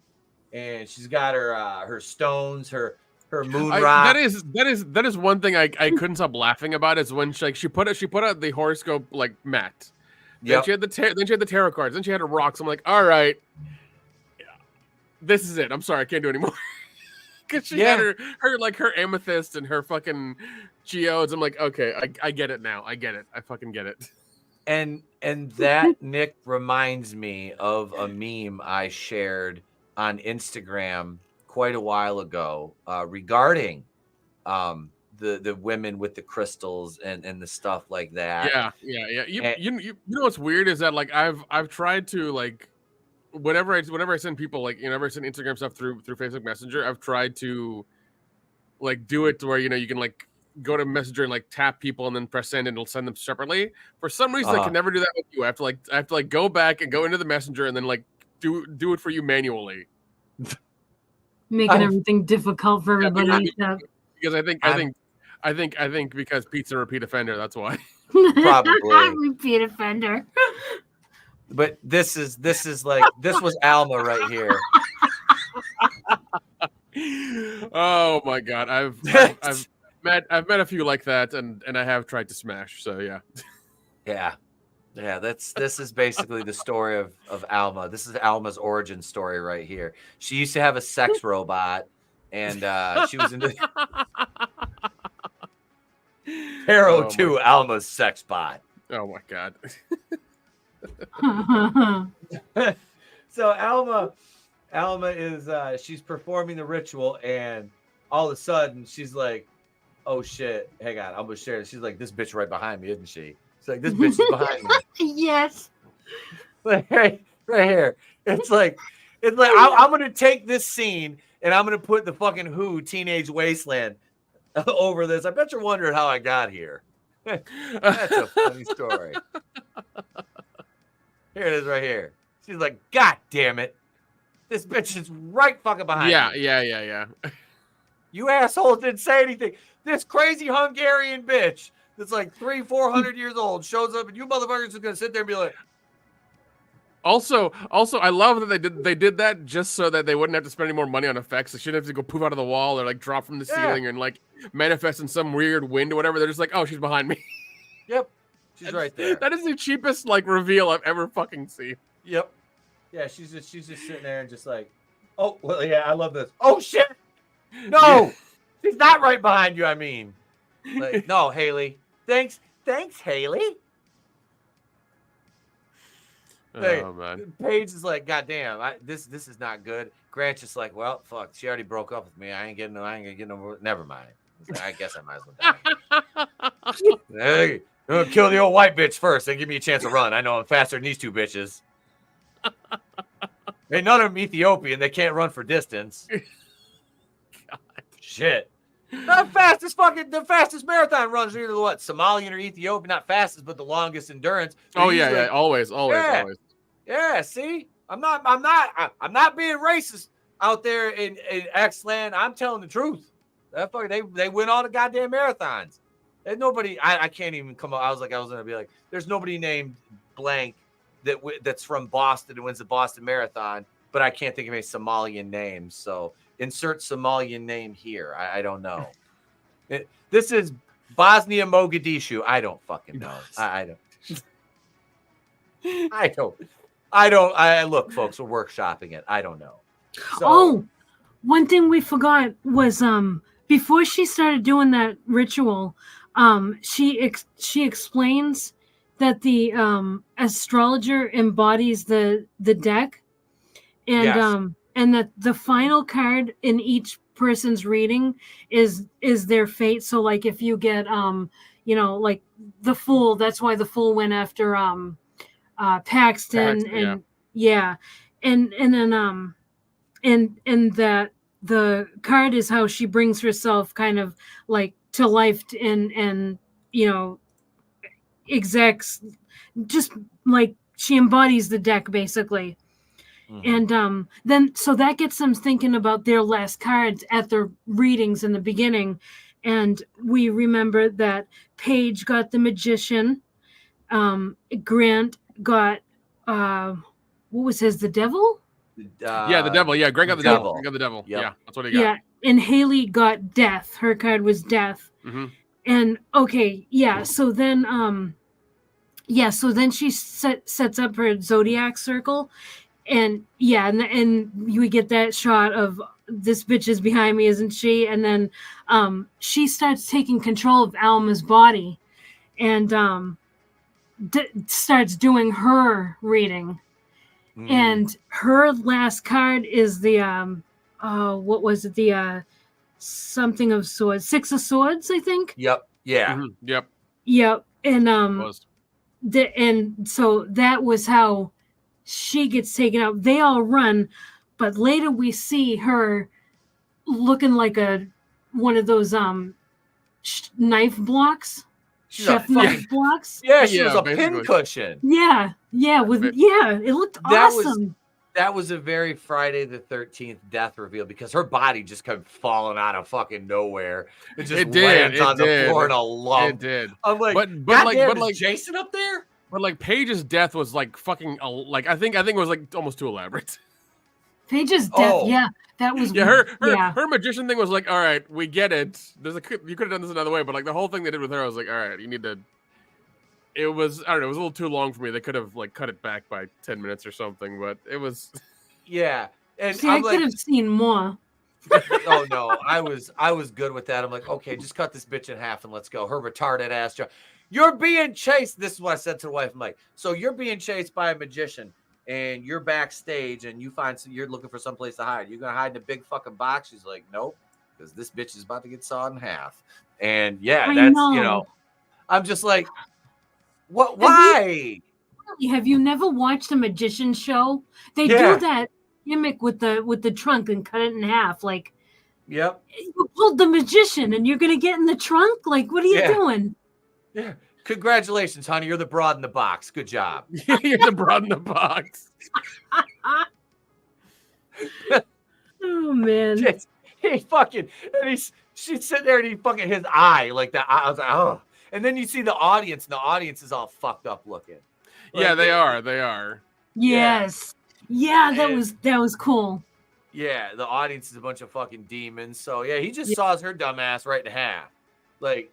and she's got her stones, her moon rock. That is one thing I couldn't stop laughing about is when she put out the horoscope like mat. Then she had the tarot cards. Then she had her rocks. I'm like, all right, this is it. I'm sorry, I can't do anymore. Because she had her amethyst and her fucking geodes. I'm like, okay, I get it now. I get it. I fucking get it. And that, Nick, reminds me of a meme I shared on Instagram quite a while ago regarding the women with the crystals and the stuff like that. Yeah. You know what's weird is that like I've tried to like whenever I send people like whenever I send Instagram stuff through Facebook Messenger, I've tried to like do it to where, you know, you can like go to Messenger and like tap people and then press send and it'll send them separately. For some reason I can never do that with you. I have to like go back and go into the Messenger and then like do it for you manually. Making everything difficult for everybody. Because I think because Pete's a repeat offender, that's why. Probably. Repeat offender. But this is like this was Alma right here. Oh my god, I've met a few like that, and I have tried to smash. So yeah. This is basically the story of Alma. This is Alma's origin story right here. She used to have a sex robot, and she was into Tarot 2, Alma's sex bot. Oh my god. So Alma is she's performing the ritual, and all of a sudden she's like, oh shit, hang on, I'm gonna share this. She's like, this bitch right behind me, isn't she? She's like, this bitch is behind me. Yes. Right here. It's like I'm gonna take this scene and I'm gonna put the fucking Who Teenage Wasteland over this. I bet you're wondering how I got here. That's a funny story. Here it is right here. She's like, God damn it. This bitch is right fucking behind me. Yeah. You assholes didn't say anything. This crazy Hungarian bitch that's like 300-400 years old shows up, and you motherfuckers are gonna sit there and be like. Also, I love that they did that just so that they wouldn't have to spend any more money on effects. They shouldn't have to go poof out of the wall or like drop from the ceiling and like manifest in some weird wind or whatever. They're just like, oh, she's behind me. Yep. She's right there. That is the cheapest like reveal I've ever fucking seen. Yep. Yeah, she's just sitting there and just like, oh well, yeah, I love this. Oh shit! No, she's not right behind you. I mean, like, no, Haley. Thanks, Haley. Oh man. Paige is like, God damn, this is not good. Grant's just like, well, fuck, she already broke up with me. I ain't gonna get no more. Never mind. Like, I guess I might as well die. Hey, I'm gonna kill the old white bitch first, then give me a chance to run. I know I'm faster than these two bitches. Ain't none of them Ethiopian. They can't run for distance. God. Shit. The fastest marathon runners are either what? Somalian or Ethiopian. Not fastest, but the longest endurance. Oh yeah. Always. Yeah, see? I'm not being racist out there in X-Land. I'm telling the truth. They win all the goddamn marathons. There's nobody. I can't even come up. I was gonna be like, there's nobody named blank that's from Boston and wins the Boston Marathon, but I can't think of any Somalian names. So insert Somalian name here. I don't know. This is Bosnia Mogadishu. I don't fucking know. I don't. Look, folks, we're workshopping it. I don't know. So, one thing we forgot was before she started doing that ritual, she explains that the astrologer embodies the deck, and and that the final card in each person's reading is their fate. So like if you get like the Fool, that's why the Fool went after Paxton, and and then and that the card is how she brings herself kind of like to life, and execs, just like she embodies the deck basically. And then so that gets them thinking about their last cards at their readings in the beginning, and we remember that Paige got the Magician, Grant got what was his, the Devil? The Devil. Yeah, Greg got the Devil. Greg got the Devil. Yep. Yeah, that's what he got. Yeah, and Haley got Death. Her card was Death. And so then she sets up her zodiac circle, and we get that shot of this bitch is behind me, isn't she? And then she starts taking control of Alma's body, and starts doing her reading. And her last card is the what was it? The something of swords, 6 of Swords, I think. Yep. Yeah. Yep. And and so that was how she gets taken out. They all run, but later we see her looking like one of those knife blocks. Chef knife blocks. Yeah, she was a pincushion. Yeah, it looked awesome. That was a very Friday the 13th death reveal, because her body just kept falling out of fucking nowhere. It just lands on the floor in a lump. It did. I'm like, but like Jason up there? But like Paige's death was like fucking like I think it was like almost too elaborate. Paige's death, that was her magician thing was like, all right, we get it. You could have done this another way, but like the whole thing they did with her, I was like, all right, you need to. It was, I don't know, it was a little too long for me. They could have like cut it back by 10 minutes or something, but it was. Yeah, and I could have seen more. Oh no, I was good with that. I'm like, okay, just cut this bitch in half and let's go. Her retarded ass job. You're being chased. This is what I said to the wife. I'm like, so you're being chased by a magician, and you're backstage, and you're looking for someplace to hide. You're gonna hide in a big fucking box? She's like, nope, because this bitch is about to get sawed in half. And I'm just like, what? Why? Have you never watched a magician show? They do that gimmick with the trunk and cut it in half. Like, yep, you pulled the magician, and you're gonna get in the trunk. Like, what are you doing? Yeah. Congratulations, honey. You're the broad in the box. Good job. You're the broad in the box. Oh man. He fucking, and she's sitting there, and he fucking, his eye like that. I was like, oh. And then you see the audience, and the audience is all fucked up looking. Like, yeah, they are. Yes. Yeah, that was cool. Yeah, the audience is a bunch of fucking demons. So yeah, he just saws her dumb ass right in half. Like,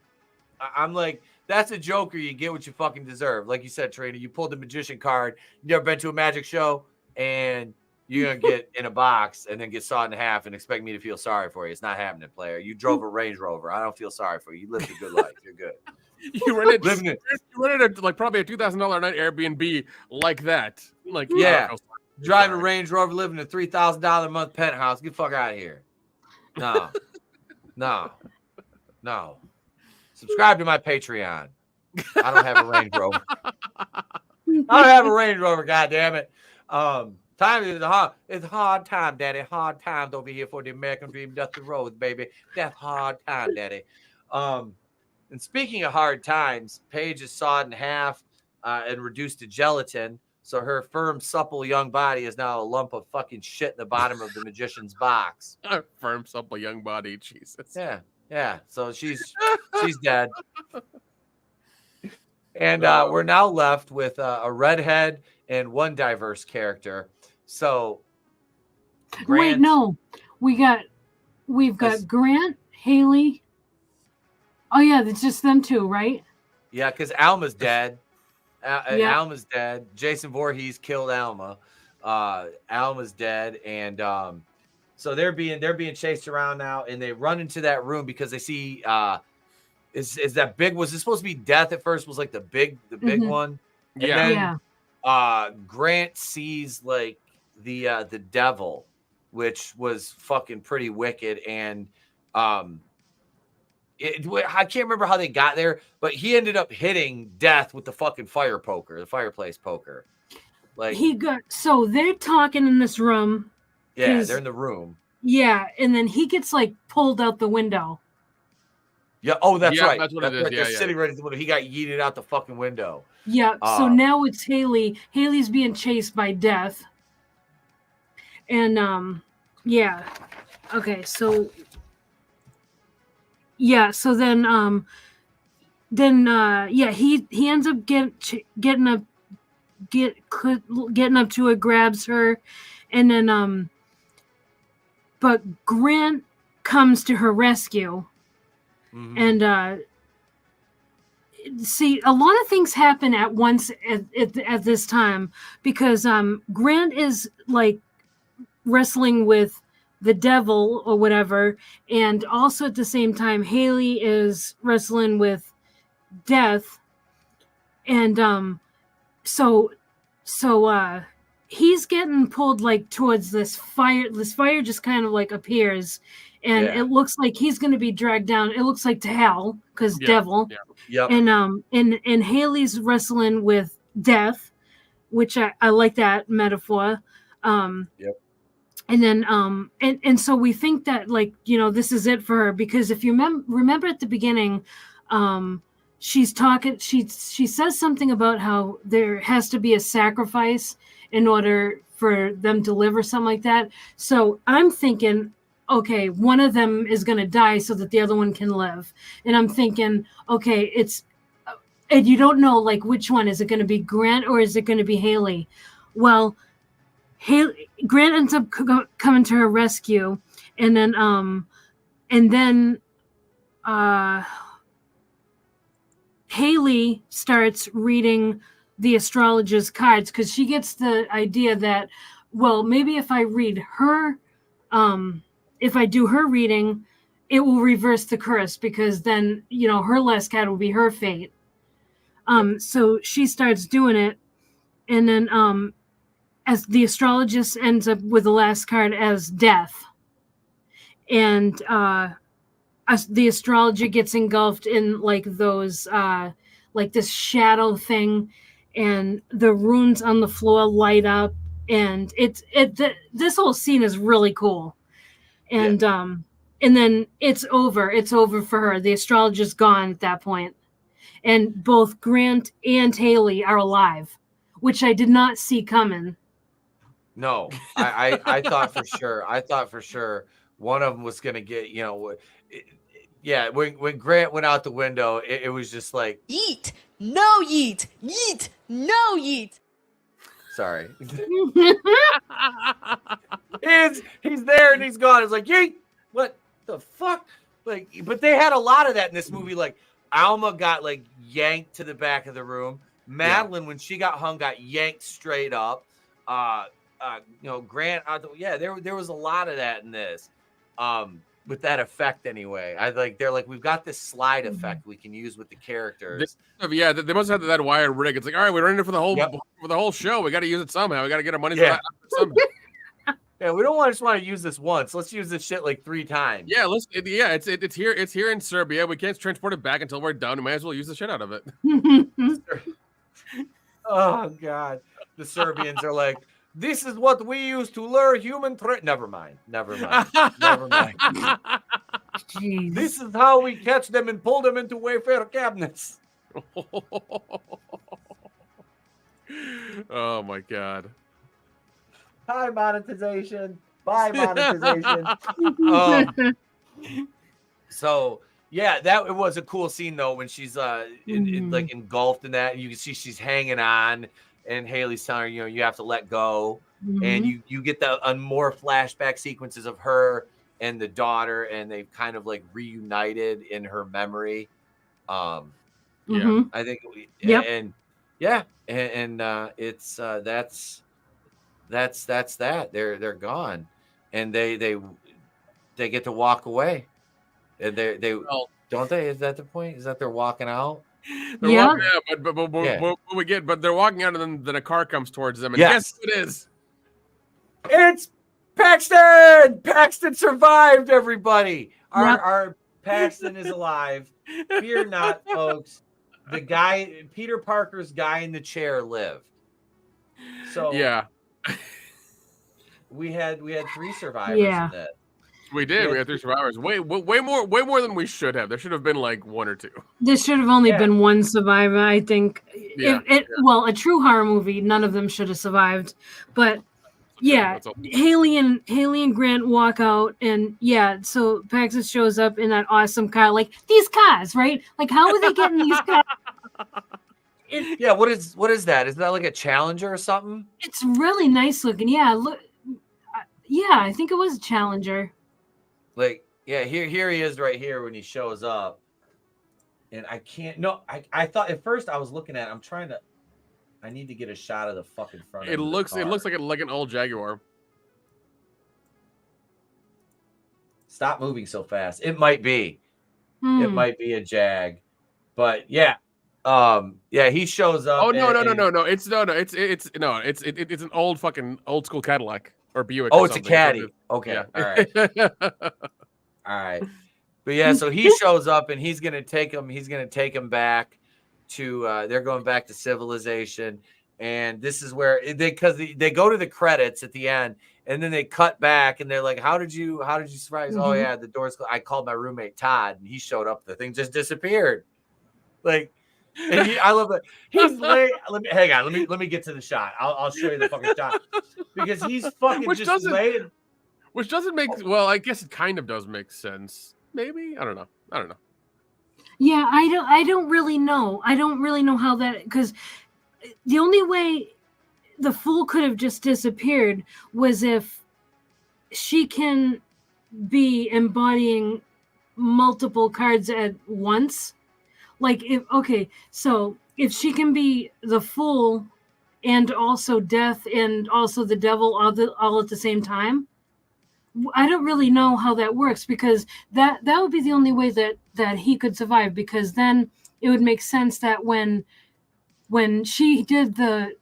I'm like, that's a Joker. You get what you fucking deserve. Like you said, Trina, you pulled the magician card. You never been to a magic show, and you're going to get in a box and then get sawed in half and expect me to feel sorry for you. It's not happening, player. You drove a Range Rover. I don't feel sorry for you. You lived a good life. You're good. You rented like probably a $2,000 a night Airbnb like that. Like, driving a Range Rover, living in a $3,000 a month penthouse. Get the fuck out of here. No. Subscribe to my Patreon. I don't have a Range Rover. God damn it. Time is hard. It's hard time, Daddy. Hard times over here for the American dream. Dusty roads, baby. That's hard time, Daddy. And speaking of hard times, Paige is sawed in half and reduced to gelatin. So her firm, supple young body is now a lump of fucking shit in the bottom of the magician's box. A firm, supple young body, Jesus. Yeah. So she's dead. And we're now left with a redhead and one diverse character. So Grant, wait, no. We've got Grant, Haley. Oh yeah, it's just them two, right? Yeah, because Alma's dead. Alma's dead. Jason Voorhees killed Alma. Alma's dead, and so they're being chased around now, and they run into that room because they see is that big? Was it supposed to be Death at first? Was like the big one? And then Grant sees like the devil, which was fucking pretty wicked, and I can't remember how they got there, but he ended up hitting Death with the fucking fireplace poker. Like so they're talking in this room. Yeah, they're in the room. Yeah, and then he gets like pulled out the window. Yeah. Oh, that's right. That's what it is. Right. Yeah, they're sitting right at the window. He got yeeted out the fucking window. Yeah. So now it's Haley. Haley's being chased by Death. And yeah. Okay. So yeah. So then he ends up getting up to it, grabs her, and then but Grant comes to her rescue. And see, a lot of things happen at once at this time, because Grant is like wrestling with the devil or whatever, and also at the same time Haley is wrestling with Death, and so he's getting pulled like towards this fire. This fire just kind of like appears, and it looks like he's going to be dragged down. It looks like to hell, because devil. Yeah. And Haley's wrestling with Death, which I like that metaphor. Yep. And then and so we think that, like, you know, this is it for her, because if you remember at the beginning, she's talking. She says something about how there has to be a sacrifice in order for them to live, or something like that. So I'm thinking, okay, one of them is going to die so that the other one can live. And I'm thinking, okay, and you don't know, like, which one. Is it going to be Grant or is it going to be Haley? Well, Grant ends up coming to her rescue, and then Haley starts reading the astrologer's cards, because she gets the idea that, well, maybe if I read her, if I do her reading, it will reverse the curse, because then, you know, her last card will be her fate. So she starts doing it, and then as the astrologist ends up with the last card as Death, and the astrologer gets engulfed in like those like this shadow thing, and the runes on the floor light up, and this whole scene is really cool. And then it's over for her. The astrologer's gone at that point, and both Grant and Haley are alive, which I did not see coming. No, I thought for sure one of them was going to get, you know, when Grant went out the window, it was just like, yeet, no yeet, yeet, no yeet. Sorry. he's there and he's gone. It's like, yeet, what the fuck? Like, but they had a lot of that in this movie. Like, Alma got like yanked to the back of the room. Madeline, when she got hung, got yanked straight up. You know, Grant, there was a lot of that in this, with that effect anyway. They're like, we've got this slide effect we can use with the characters. They must have that wire rig. It's like, all right, we're in it for the whole show. We got to use it somehow. We got to get our money somehow. Yeah, we don't just want to use this once. Let's use this shit like 3 times. Yeah, it's here. It's here in Serbia. We can't transport it back until we're done. We might as well use the shit out of it. Oh God, the Serbians are like, this is what we use to lure human. Never mind. Jeez. This is how we catch them and pull them into Wayfair cabinets. Oh my God. Hi, monetization. Bye, monetization. So yeah, it was a cool scene though, when she's like engulfed in that, and you can see she's hanging on, and Haley's telling her, you know, you have to let go, and you get the more flashback sequences of her and the daughter, and they've kind of like reunited in her memory. I think, it's that's that. They're gone, and they get to walk away, and they're Don't they? Is that the point? Is that they're walking out? Yeah. But they're walking out, and then a car comes towards them, and Yes. guess who it is? It's Paxton. Paxton survived. Everybody, our Paxton is alive. Fear not, folks. The guy, Peter Parker's guy in the chair, lived. So yeah, we had 3 survivors Yeah. in that. we did. We had 3 survivors. Way more than we should have. There should have been like 1 or 2. There should have only been 1 survivor, I think. Yeah, Well, a true horror movie, none of them should have survived. But yeah, That's all. Haley and Grant walk out, and so Paxton shows up in that awesome car. Like, these cars, right? Like, how are they getting these cars? Yeah, what is that? Is that like a Challenger or something? It's really nice looking. Yeah, look. Yeah, I think it was a Challenger. Like, yeah, here he is right here when he shows up. And I can't. No, I thought at first I was looking at. I need to get a shot of the fucking front. It looks like an old Jaguar. Stop moving so fast. It might be. It might be a Jag, but yeah. He shows up. Oh no! It's an old school Cadillac or Buick. Oh, or it's a something. caddy. Okay, Yeah. all right, all right. But yeah, so he shows up and he's gonna take him. He's gonna take him back to. They're going back to civilization, and this is where they go to the credits at the end, and then they cut back and they're like, "How did you survive?" Mm-hmm. Oh yeah, the doors. I called my roommate Todd, and he showed up. The thing just disappeared. Like. And I love that he's late. Hang on. Let me get to the shot. I'll show you the fucking shot because he's fucking just late. Which doesn't make well. I guess it kind of does make sense. Maybe I don't know. Yeah, I don't really know. I don't really know how that, because the only way the fool could have just disappeared was if she can be embodying multiple cards at once. Like, so if she can be the fool and also death and also the devil all at the same time, I don't really know how that works, because that would be the only way that he could survive, because then it would make sense that when she did the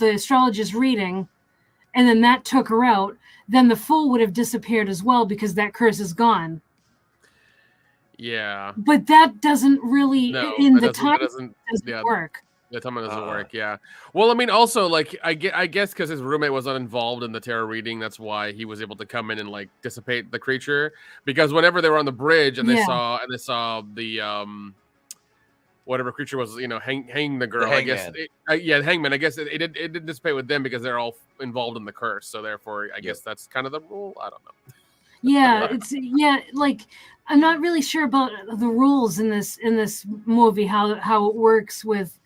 astrologist reading and then that took her out, then the fool would have disappeared as well, because that curse is gone. Yeah, but that doesn't really doesn't work. The timing doesn't work. Yeah. Well, I mean, also, like, I guess because his roommate was not involved in the tarot reading, that's why he was able to come in and like dissipate the creature. Because whenever they were on the bridge and they saw the whatever creature was, hanging the girl. I guess the hangman. I guess it did dissipate with them because they're all involved in the curse. So therefore, I guess that's kind of the rule. I don't know. Yeah, like, I'm not really sure about the rules in this movie, how it works with,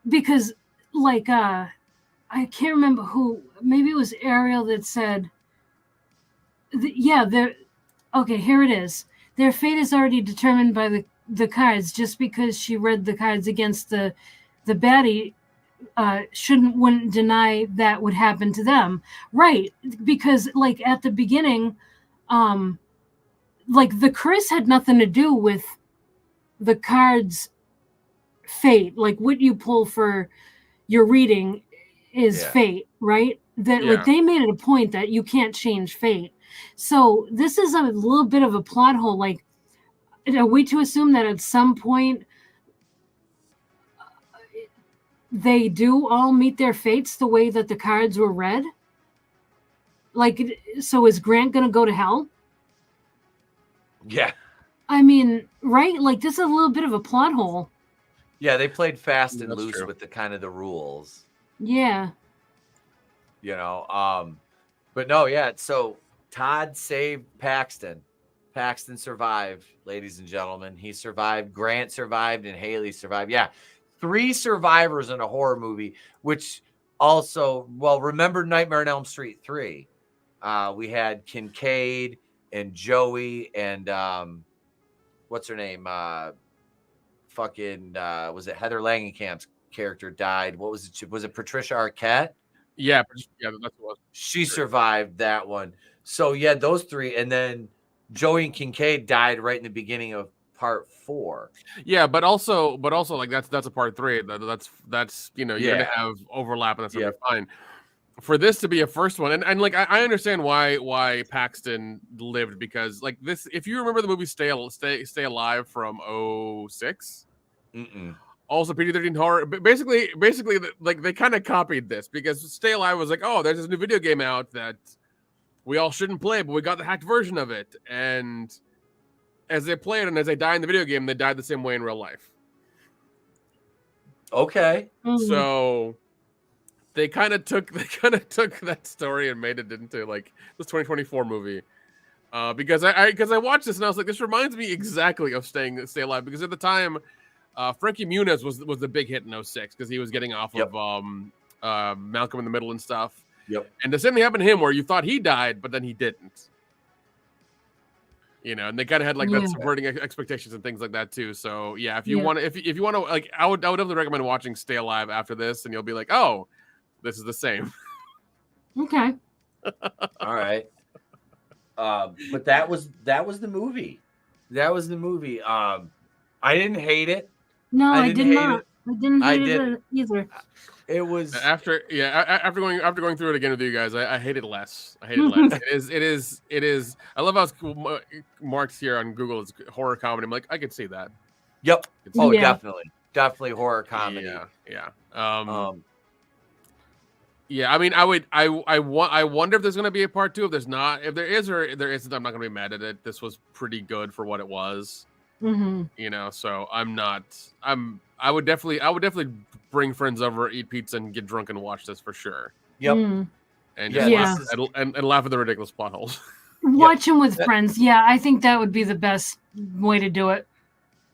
because like I can't remember who, maybe it was Ariel that said here it is. Their fate is already determined by the cards. Just because she read the cards against the baddie wouldn't deny that would happen to them, right? Because like at the beginning, like the curse had nothing to do with the card's fate. Like what you pull for your reading is fate, right? Like they made it a point that you can't change fate. So this is a little bit of a plot hole. Like, are we to assume that at some point they do all meet their fates the way that the cards were read? Like, so is Grant going to go to hell? Yeah. I mean, right? Like, this is a little bit of a plot hole. Yeah, they played fast and loose with the kind of the rules. Yeah. But no, so Todd saved Paxton. Paxton survived, ladies and gentlemen. He survived. Grant survived, and Haley survived. Yeah, 3 survivors in a horror movie, which also, remember Nightmare on Elm Street 3? We had Kincaid and Joey and what's her name? Was it Heather Langenkamp's character died? What was it? Was it Patricia Arquette? Yeah, that's what it was. She survived that one. So yeah, those 3, and then Joey and Kincaid died right in the beginning of part 4. Yeah, but also like that's a part 3. That's you're gonna have overlap and that's gonna be fine. For this to be a first one, and like I understand why Paxton lived, because like this, if you remember the movie Stay Alive from 2006, also PG-13 horror, but basically like they kind of copied this, because Stay Alive was like, oh, there's this new video game out that we all shouldn't play, but we got the hacked version of it, and as they play it and as they die in the video game, they died the same way in real life. Okay, so. They kind of took that story and made it into like this 2024 movie, because I watched this and I was like, this reminds me exactly of Stay Alive, because at the time, Frankie Muniz was the big hit in 2006 because he was getting off of Malcolm in the Middle and stuff. And the same thing happened to him where you thought he died, but then he didn't. And they kind of had like that subverting expectations and things like that too. So yeah, if you want to, like, I would definitely recommend watching Stay Alive after this, and you'll be like, oh. This is the same. Okay. All right. But that was the movie. That was the movie. I didn't hate it. No, I did not. I didn't hate it either. It was after going through it again with you guys. I hate it less. I hate it less. It is. I love how it's marked here on Google. It's horror comedy. I'm like, I could see that. Yep. Oh, definitely horror comedy. Yeah. Yeah, I mean, I wonder if there's going to be a part 2. If there's not, if there is or there isn't, I'm not going to be mad at it. This was pretty good for what it was. So I would definitely bring friends over, eat pizza, and get drunk and watch this for sure. Yep. And and laugh at the ridiculous plot holes. Watch them with friends. Yeah, I think that would be the best way to do it.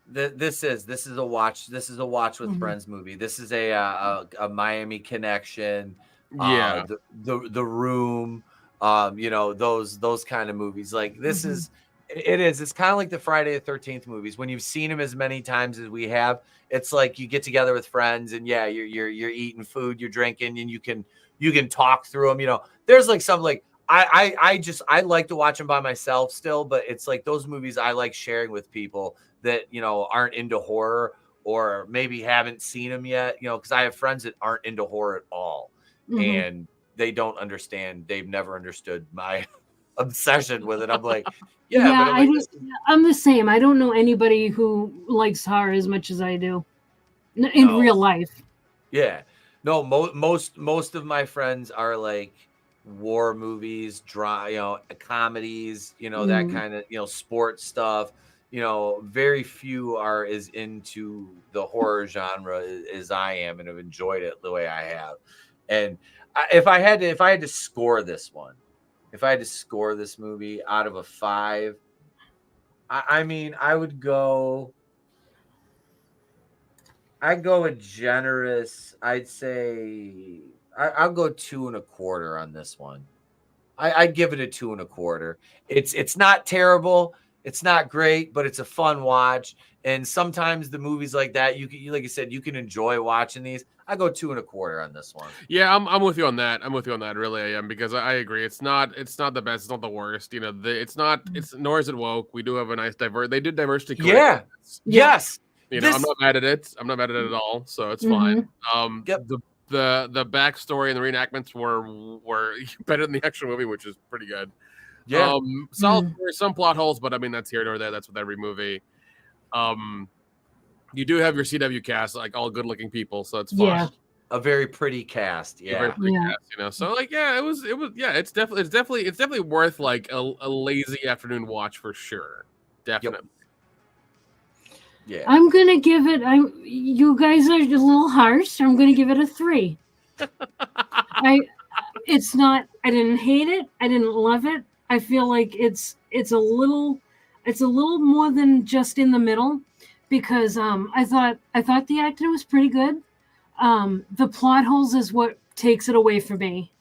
This is a watch. This is a watch with friends movie. This is a Miami Connection. The Room, those kind of movies. Like this is, it's kind of like the Friday the 13th movies. When you've seen them as many times as we have, it's like you get together with friends and you're eating food, you're drinking, and you can talk through them. There's like some like I like to watch them by myself still, but it's like those movies I like sharing with people that aren't into horror or maybe haven't seen them yet. Because I have friends that aren't into horror at all. And they don't understand. They've never understood my obsession with it. I'm like, I'm the same. I don't know anybody who likes horror as much as I do in real life. Yeah, no, most of my friends are like war movies, comedies, that kind of, sports stuff. Very few are as into the horror genre as I am and have enjoyed it the way I have. And if I had to score this one, if I had to score this movie out of a 5, I mean, I'd go a generous, I'd say I'll go 2.25 on this one. I'd give it a 2.25. It's not terrible. It's not great, but it's a fun watch. And sometimes the movies like that, like you said, you can enjoy watching these. I go 2.25 on this one. Yeah, I'm with you on that. Really, I am, because I agree. It's not the best. It's not the worst. It's not. It's nor is it woke. We do have a nice They did diversity. Yeah. Yes. I'm not mad at it. I'm not mad at it at all. So it's fine. The backstory and the reenactments were better than the actual movie, which is pretty good. Yeah. Solid story, some plot holes, but I mean that's here nor there. That's with every movie. You do have your CW cast, like all good-looking people, so it's fun. Yeah. A very pretty cast, A very pretty cast, So like, it's definitely worth like a lazy afternoon watch for sure. Definitely. Yeah. I'm gonna give it. You guys are a little harsh. I'm gonna give it a 3. It's not. I didn't hate it. I didn't love it. I feel like it's a little more than just in the middle. Because I thought the acting was pretty good. The plot holes is what takes it away from me.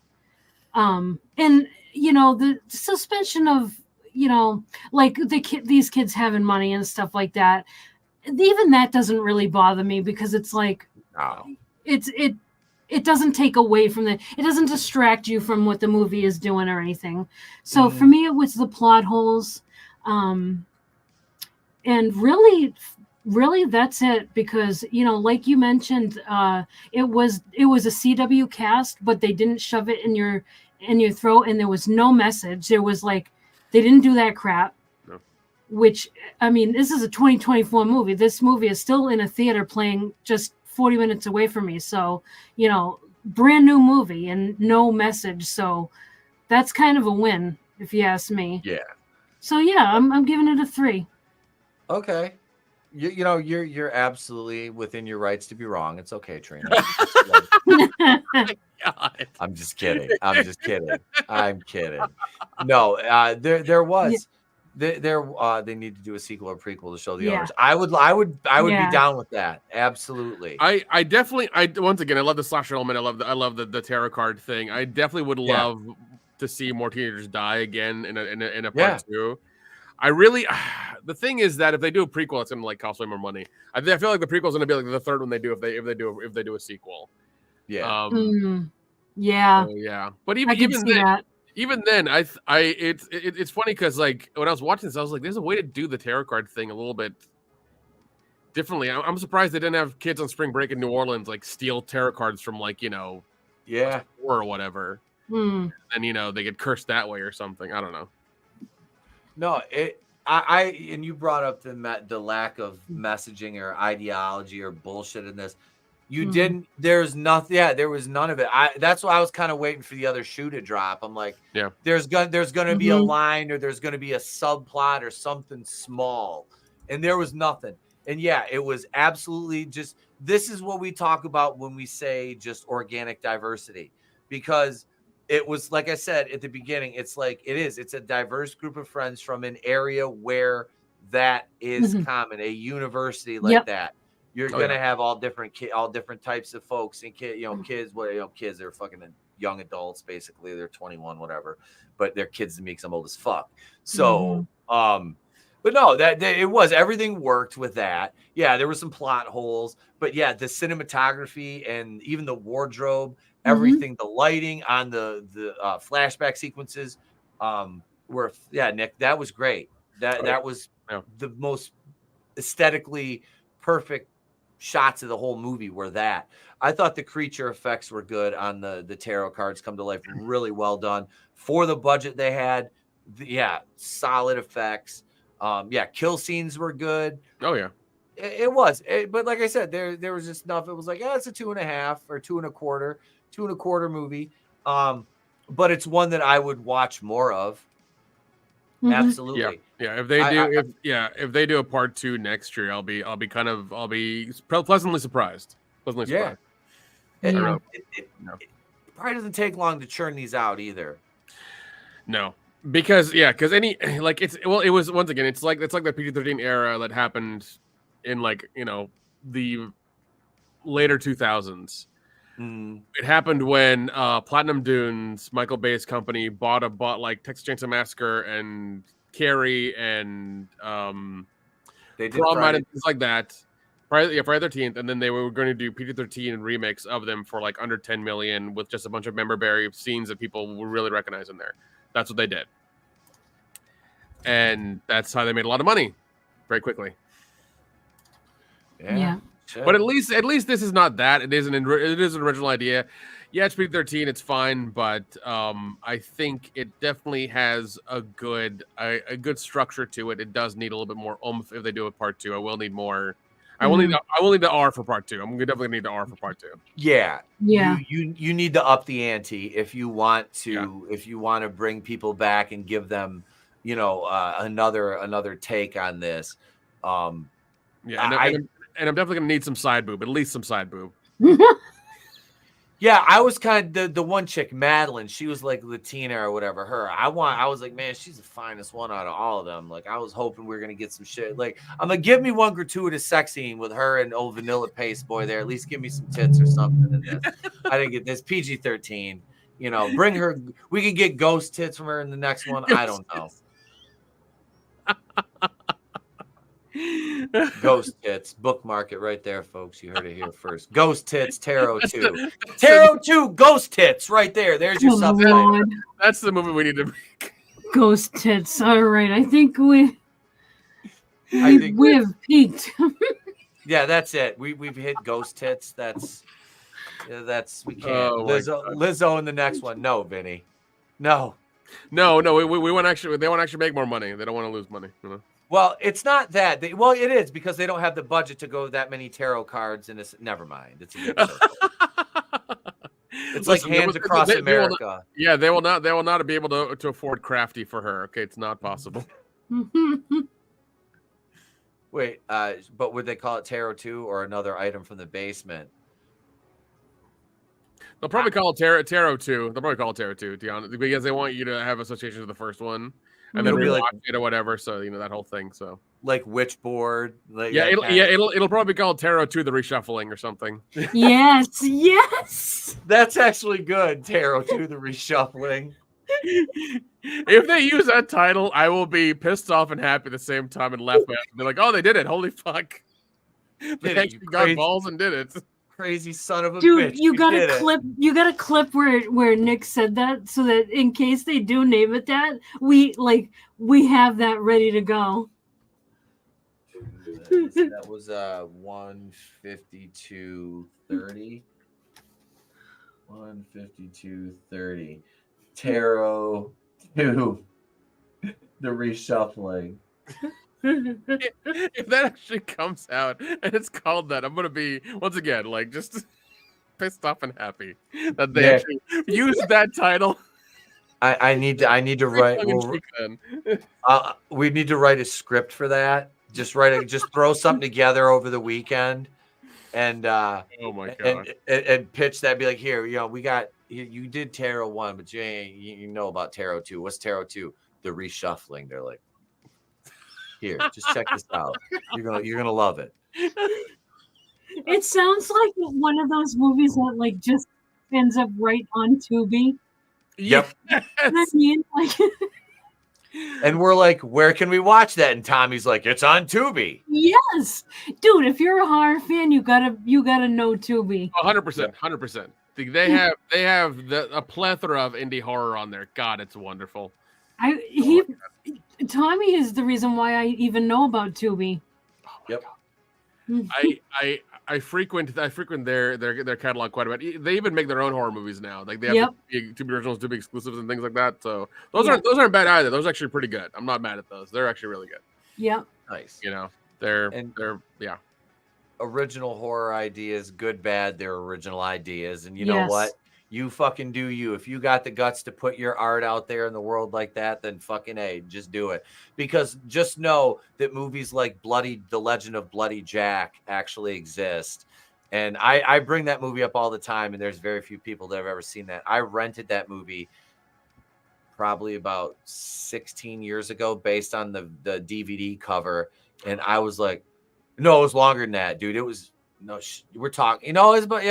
And the suspension of like these kids having money and stuff like that. Even that doesn't really bother me, because it's like it doesn't take away from it doesn't distract you from what the movie is doing or anything. So for me, it was the plot holes. And really that's it, because like you mentioned, it was a CW cast, but they didn't shove it in your throat, and there was no message. There was they didn't do that crap. No. Which, I mean, this is a 2024 movie. This movie is still in a theater playing just 40 minutes away from me. So, brand new movie and no message. So that's kind of a win, if you ask me. Yeah. So yeah, I'm giving it a 3. Okay. You're absolutely within your rights to be wrong. It's okay, Trina. God. I'm just kidding. I'm kidding. No, there was they need to do a sequel or prequel to show the owners. I would be down with that. Absolutely. I definitely once again, I love the slasher element. I love the tarot card thing. I definitely would love to see more teenagers die again in a part 2. I really, the thing is that if they do a prequel, it's gonna cost way more money. I feel like the prequel is gonna be like the third one they do if they do a sequel. Yeah. Yeah. Yeah. But even then, it's funny because when I was watching this, I was like, there's a way to do the tarot card thing a little bit differently. I'm surprised they didn't have kids on spring break in New Orleans steal tarot cards from or whatever. And they get cursed that way or something. I don't know. No, and you brought up the lack of messaging or ideology or bullshit in this. You didn't. There's nothing. Yeah, there was none of it. That's why I was kind of waiting for the other shoe to drop. I'm like, there's gonna be a line, or there's gonna be a subplot or something small, and there was nothing. And it was absolutely just. This is what we talk about when we say just organic diversity, because it was, like I said at the beginning, it's it's a diverse group of friends from an area where that is common, a university that. You're gonna have all different types of folks and kids. Kids are fucking young adults, basically. They're 21, whatever, but they're kids that makes them old as fuck. So, but no, that it was, everything worked with that. Yeah, there were some plot holes, but the cinematography and even the wardrobe, everything, the lighting on the flashback sequences, were Nick, that was great. That was the most aesthetically perfect shots of the whole movie were that. I thought the creature effects were good on the tarot cards come to life. Really well done for the budget they had. Solid effects. Kill scenes were good. Oh yeah, it was. But like I said, there was just enough. It was it's a 2.5 or 2.25 movie. But it's one that I would watch more of. Absolutely. Yeah. If they do a part 2 next year, I'll be pleasantly surprised. Surprised. It probably doesn't take long to churn these out either. No, because it was, once again, it's like the PG-13 era that happened in the later 2000s. It happened when Platinum Dunes, Michael Bay's company, bought Texas Chainsaw Massacre and Carrie and they did Prom Night and things like that. Friday 13th, and then they were going to do PG-13 remakes of them for under $10 million with just a bunch of memorabilia scenes that people will really recognize in there. That's what they did, and that's how they made a lot of money very quickly. Yeah. But at least this is not that. It is an original idea. Yeah, it's PG-13. It's fine, but I think it definitely has a good structure to it. It does need a little bit more oomph if they do a part 2. I will need more. I will need the R for part 2. I'm definitely need the R for part 2. Yeah. You need to up the ante if you want to bring people back and give them another take on this. And I'm definitely gonna need some side boob, at least some side boob. Yeah, I was kind of the one chick, Madeline. She was like Latina or whatever. I was like, man, she's the finest one out of all of them. I was hoping we were gonna get some shit. I'm gonna give me one gratuitous sex scene with her and old Vanilla Paste boy there. At least give me some tits or something in this. I didn't get this PG-13. Bring her. We could get ghost tits from her in the next one. I don't know. Ghost tits, bookmark it right there, folks. You heard it here first. Ghost tits, Tarot 2. Tarot 2, ghost tits, right there. There's your subtitle. That's the movie we need to make. Ghost tits. All right, I think we think have peaked. Yeah, that's it. We've hit ghost tits. That's we can't. Oh my God. Lizzo in the next one. No, Vinny. No. No, we want actually. They want to actually make more money. They don't want to lose money. You know? Well, it's not that. Well, it is because they don't have the budget to go that many tarot cards. And it's never mind. It's a big circle. It's like hands across America. They will not be able to afford Crafty for her. Okay, it's not possible. Wait, but would they call it Tarot 2 or another item from the basement? They'll probably call it Tarot 2. They'll probably call it Tarot 2, to be honest, because they want you to have association with the first one, and then rewatch it or whatever. So that whole thing. So like Witchboard. Like it'll probably be called Tarot 2: The Reshuffling or something. Yes. That's actually good. Tarot 2: The Reshuffling. If they use that title, I will be pissed off and happy at the same time and laugh. They're like, "Oh, they did it! Holy fuck! They actually got balls and did it!" Crazy son of a dude, bitch! You got a clip where Nick said that, so that in case they do name it that, we have that ready to go. That was 152.30. 152.30. Tarot 2: The Reshuffling. If that actually comes out and it's called that, I'm gonna be once again just pissed off and happy that they actually used that title. I need to write. We need to write a script for that. Just throw something together over the weekend, and oh my God, and pitch that. Be like, here, we got. You did Tarot 1, but you know about Tarot 2. What's Tarot 2? The Reshuffling. They're like, here, just check this out. You're gonna love it. It sounds like one of those movies that just ends up right on Tubi. Yep. Yes. I mean, and we're like, where can we watch that? And Tommy's like, it's on Tubi. Yes, dude. If you're a horror fan, you gotta know Tubi. 100%. They have a plethora of indie horror on there. God, it's wonderful. Tommy is the reason why I even know about Tubi. Yep. I frequent their catalog quite a bit. They even make their own horror movies now. Like they have Tubi originals, Tubi exclusives, and things like that. So those aren't bad either. Those are actually pretty good. I'm not mad at those. They're actually really good. Yeah. Nice. They're original horror ideas, good, bad. They're original ideas, and you know what? You fucking do you. If you got the guts to put your art out there in the world like that, then fucking A, just do it. Because just know that movies like The Legend of Bloody Jack actually exist. And I bring that movie up all the time, and there's very few people that have ever seen that. I rented that movie probably about 16 years ago based on the DVD cover. And I was like, no, it was longer than that, dude. It was... No, we're talking. It was about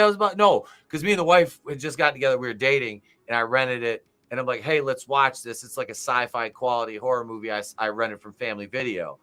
because me and the wife had just gotten together. We were dating, and I rented it, and I'm like, "Hey, let's watch this. It's like a sci-fi quality horror movie." I rented from Family Video,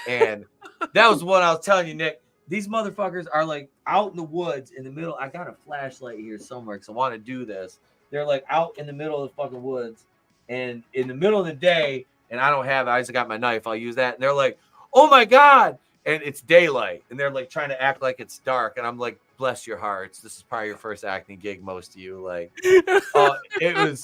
and that was what I was telling you, Nick. These motherfuckers are like out in the woods in the middle. I got a flashlight here somewhere because I want to do this. They're like out in the middle of the fucking woods, and in the middle of the day, and I don't have it. I just got my knife. I'll use that, and they're like, "Oh my God." And it's daylight, and they're like trying to act like it's dark, and I'm like, "Bless your hearts, this is probably your first acting gig, most of you." Like, it was,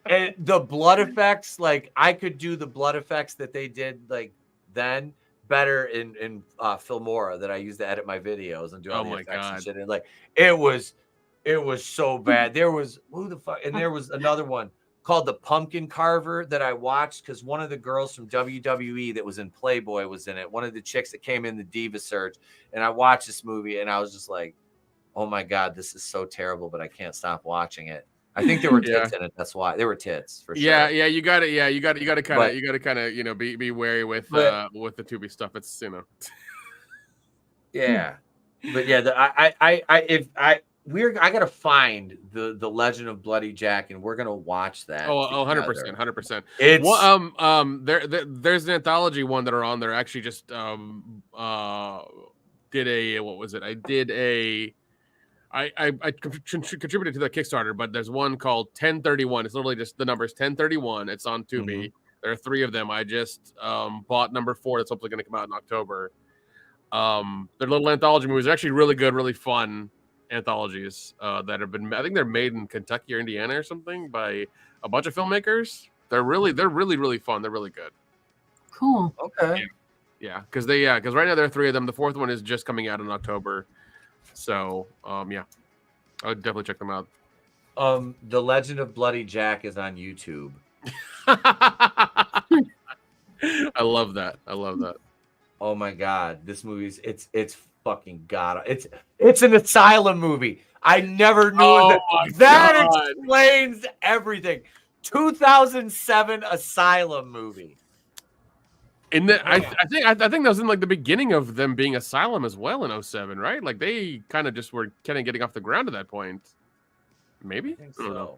and the blood effects, like I could do the blood effects that they did like then better in Filmora that I use to edit my videos and do all the effects and shit. And like, it was so bad. There was and there was another one called The Pumpkin Carver that I watched because one of the girls from WWE that was in Playboy was in it. One of the chicks that came in the Diva Search. And I watched this movie and I was just like, oh my God, this is so terrible, but I can't stop watching it. I think there were tits in it. That's why there were tits for sure. Yeah. You got to kind of, be wary with the Tubi stuff. It's, Yeah. But yeah, I gotta find the Legend of Bloody Jack, and we're gonna watch that. 100%. It's there's an anthology one that are on there. Actually, just did a what was it? I contributed to the Kickstarter, but there's one called 1031. It's literally just the numbers 1031. It's on Tubi. There are 3 of them. I just bought number 4. That's hopefully going to come out in October. They're little anthology movies. They're actually really good, really fun anthologies that have been. I think they're made in Kentucky or Indiana or something by a bunch of filmmakers. They're really fun. They're really good. Cool. Okay. Yeah, because right now there are 3 of them. The 4th one is just coming out in October. So yeah, I would definitely check them out. The Legend of Bloody Jack is on YouTube. I love that. Oh my God, this movie's it's fucking god. It's an asylum movie. I never knew that explains everything. 2007 asylum movie. In the, I think that was in like the beginning of them being asylum as well in 2007, right? Like they kind of just were kind of getting off the ground at that point. Maybe? I think so.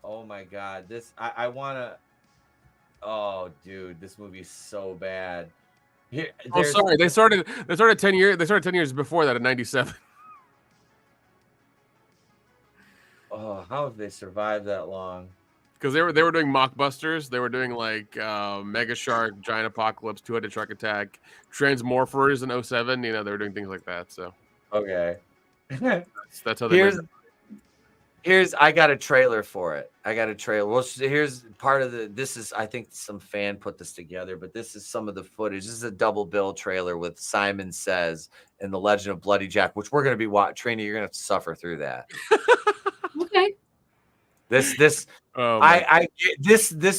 Oh my God, I want to. Oh, dude, this movie's so bad. Sorry, they started 10 years. They started 10 years before that in 97. Oh, how have they survived that long? Because they were doing mockbusters. They were doing like Mega Shark, Giant Apocalypse, Two-Headed Shark Attack, Transmorphers in 2007. You know, they were doing things like that. So okay, that's how they. I got a trailer for it. Well, here's part of I think some fan put this together, but this is some of the footage. This is a double bill trailer with Simon Says and The Legend of Bloody Jack, which we're going to be watching. Trina, you're going to have to suffer through that. Okay. This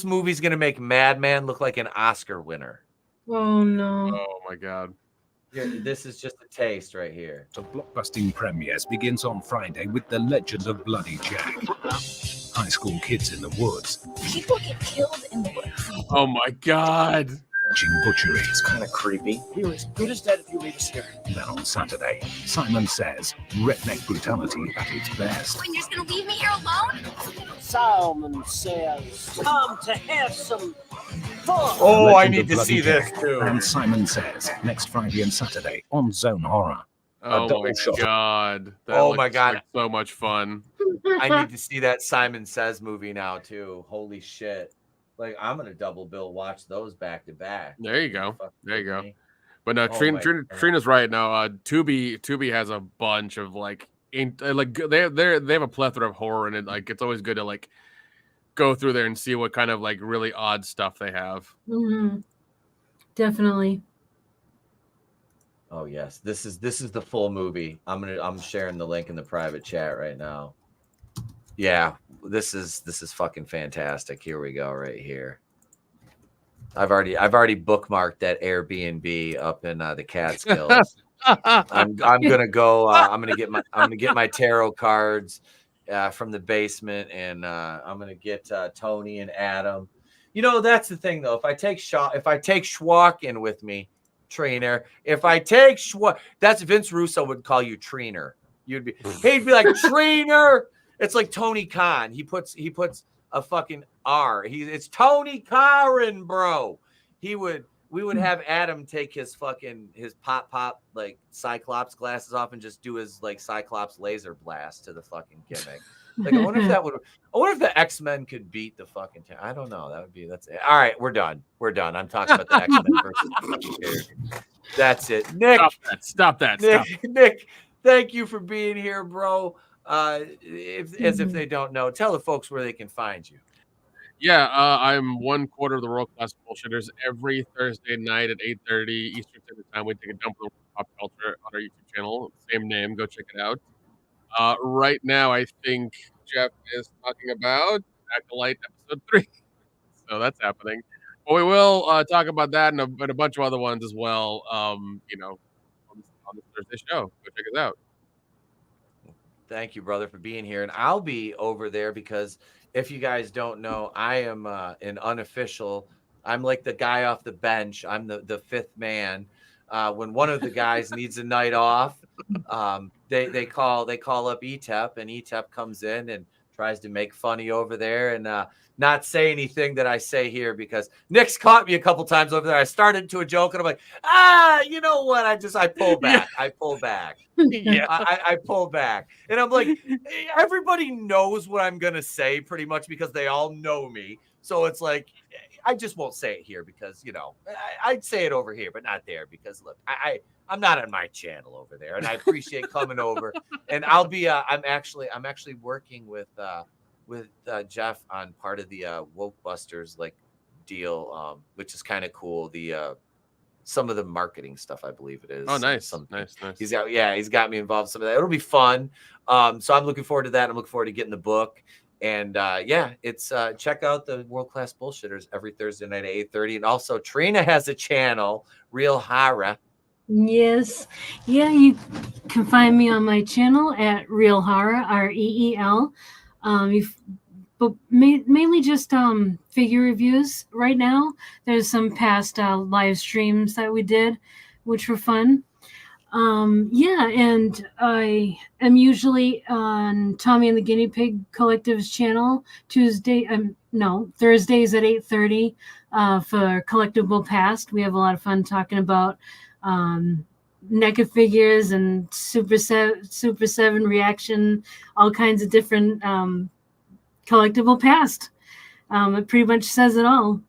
movie's going to make Madman look like an Oscar winner. Oh no. Oh my God. This is just a taste right here. The blockbusting premieres begins on Friday with The Legend of Bloody Jack. High school kids in the woods. People get killed in the woods. Oh my God. Watching butchery. It's kind of creepy. You're as good as dead if you leave us here. Then on Saturday, Simon Says redneck brutality at its best. When you're just gonna leave me here alone? Simon Says, come to have some fun. Oh, I Legend need of to Bloody see this Jack too. And Simon Says next Friday and Saturday on Zone Horror. Oh my God. Oh my God. Like so much fun. I need to see that Simon Says movie now too. Holy shit. Like, I'm going to double bill watch those back to back. There you go. There you go. Me. But no, Trina's right now. Tubi has a bunch of like they have a plethora of horror in it. Like it's always good to like go through there and see what kind of like really odd stuff they have. Mm-hmm. Definitely. Oh yes, this is the full movie. I'm sharing the link in the private chat right now. Yeah, this is fucking fantastic. Here we go, right here. I've already bookmarked that Airbnb up in the Catskills. I'm gonna go. I'm gonna get my tarot cards from the basement, and I'm gonna get Tony and Adam. You know, that's the thing though. If I take Schwalk in with me, Trainer. If I take Schwalk, that's Vince Russo would call you Trainer. He'd be like Trainer. It's like Tony Khan. He puts a fucking R. It's Tony Khan, bro. We would have Adam take his pop like Cyclops glasses off and just do his like Cyclops laser blast to the fucking gimmick. Like I wonder if the X-Men could beat the fucking I don't know. That's it. All right, we're done. I'm talking about the X-Men versus the fucking character. That's it. Nick. Stop that. Nick, thank you for being here, bro. If they don't know, tell the folks where they can find you. Yeah, I'm one quarter of the World Class Bullshitters. Every Thursday night at 8:30 Eastern Standard Time, we take a dump on pop culture on our YouTube channel. Same name. Go check it out. Right now, I think Jeff is talking about Acolyte Episode 3. So that's happening. But we will talk about that and a bunch of other ones as well, on this Thursday show. Go check us out. Thank you, brother, for being here. And I'll be over there because if you guys don't know, I am an unofficial. I'm like the guy off the bench. I'm the fifth man. When one of the guys needs a night off, they call up Etep, and Etep comes in and tries to make funny over there and not say anything that I say here, because Nick's caught me a couple times over there. I started to a joke and I'm like, you know what? I pull back. I pull back. Yeah. I pull back. And I'm like, everybody knows what I'm going to say pretty much because they all know me. So it's like, I just won't say it here because, you know, I'd say it over here, but not there because look, I'm not on my channel over there, and I appreciate coming over. And I'll be, I'm actually working with Jeff on part of the Woke Busters like deal, which is kind of cool. The some of the marketing stuff, I believe it is. Oh, nice, nice. He's got me involved in some of that. It'll be fun. So I'm looking forward to that. I'm looking forward to getting the book. And it's check out the World Class Bullshitters every Thursday night at 8:30. And also Trina has a channel, Real Horror. Yes. Yeah, you can find me on my channel at Real Horror, REEL. But mainly just figure reviews right now. There's some past live streams that we did, which were fun. And I am usually on Tommy and the Guinea Pig Collective's channel Thursdays at 8:30 for Collectible Past. We have a lot of fun talking about NECA figures and Super 7 reaction, all kinds of different collectible past. It pretty much says it all.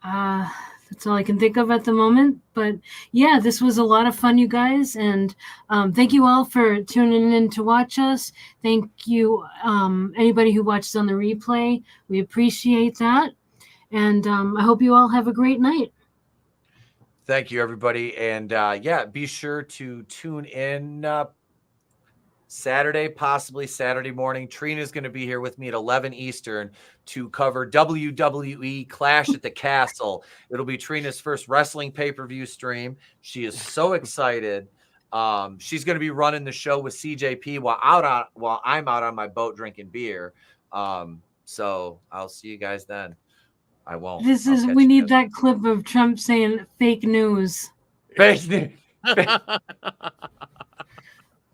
That's all I can think of at the moment. But yeah, this was a lot of fun, you guys. And thank you all for tuning in to watch us. Thank you, anybody who watches on the replay. We appreciate that. And I hope you all have a great night. Thank you, everybody. And be sure to tune in Saturday, possibly Saturday morning. Trina's going to be here with me at 11 Eastern to cover WWE Clash at the Castle. It'll be Trina's first wrestling pay-per-view stream. She is so excited. She's going to be running the show with CJP while I'm out on my boat drinking beer. So I'll see you guys then. I won't. We need that clip of Trump saying fake news. Fake news.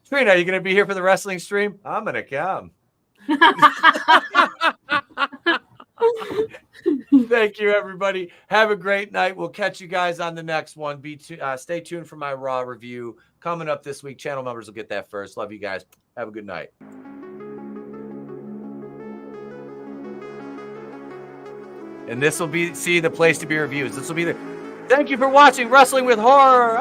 Trina, are you going to be here for the wrestling stream? I'm going to come. Thank you, everybody. Have a great night. We'll catch you guys on the next one. Stay tuned for my Raw review coming up this week. Channel members will get that first. Love you guys. Have a good night. And this will be, the place to be reviews. This will be Thank you for watching Wrestling with Horror.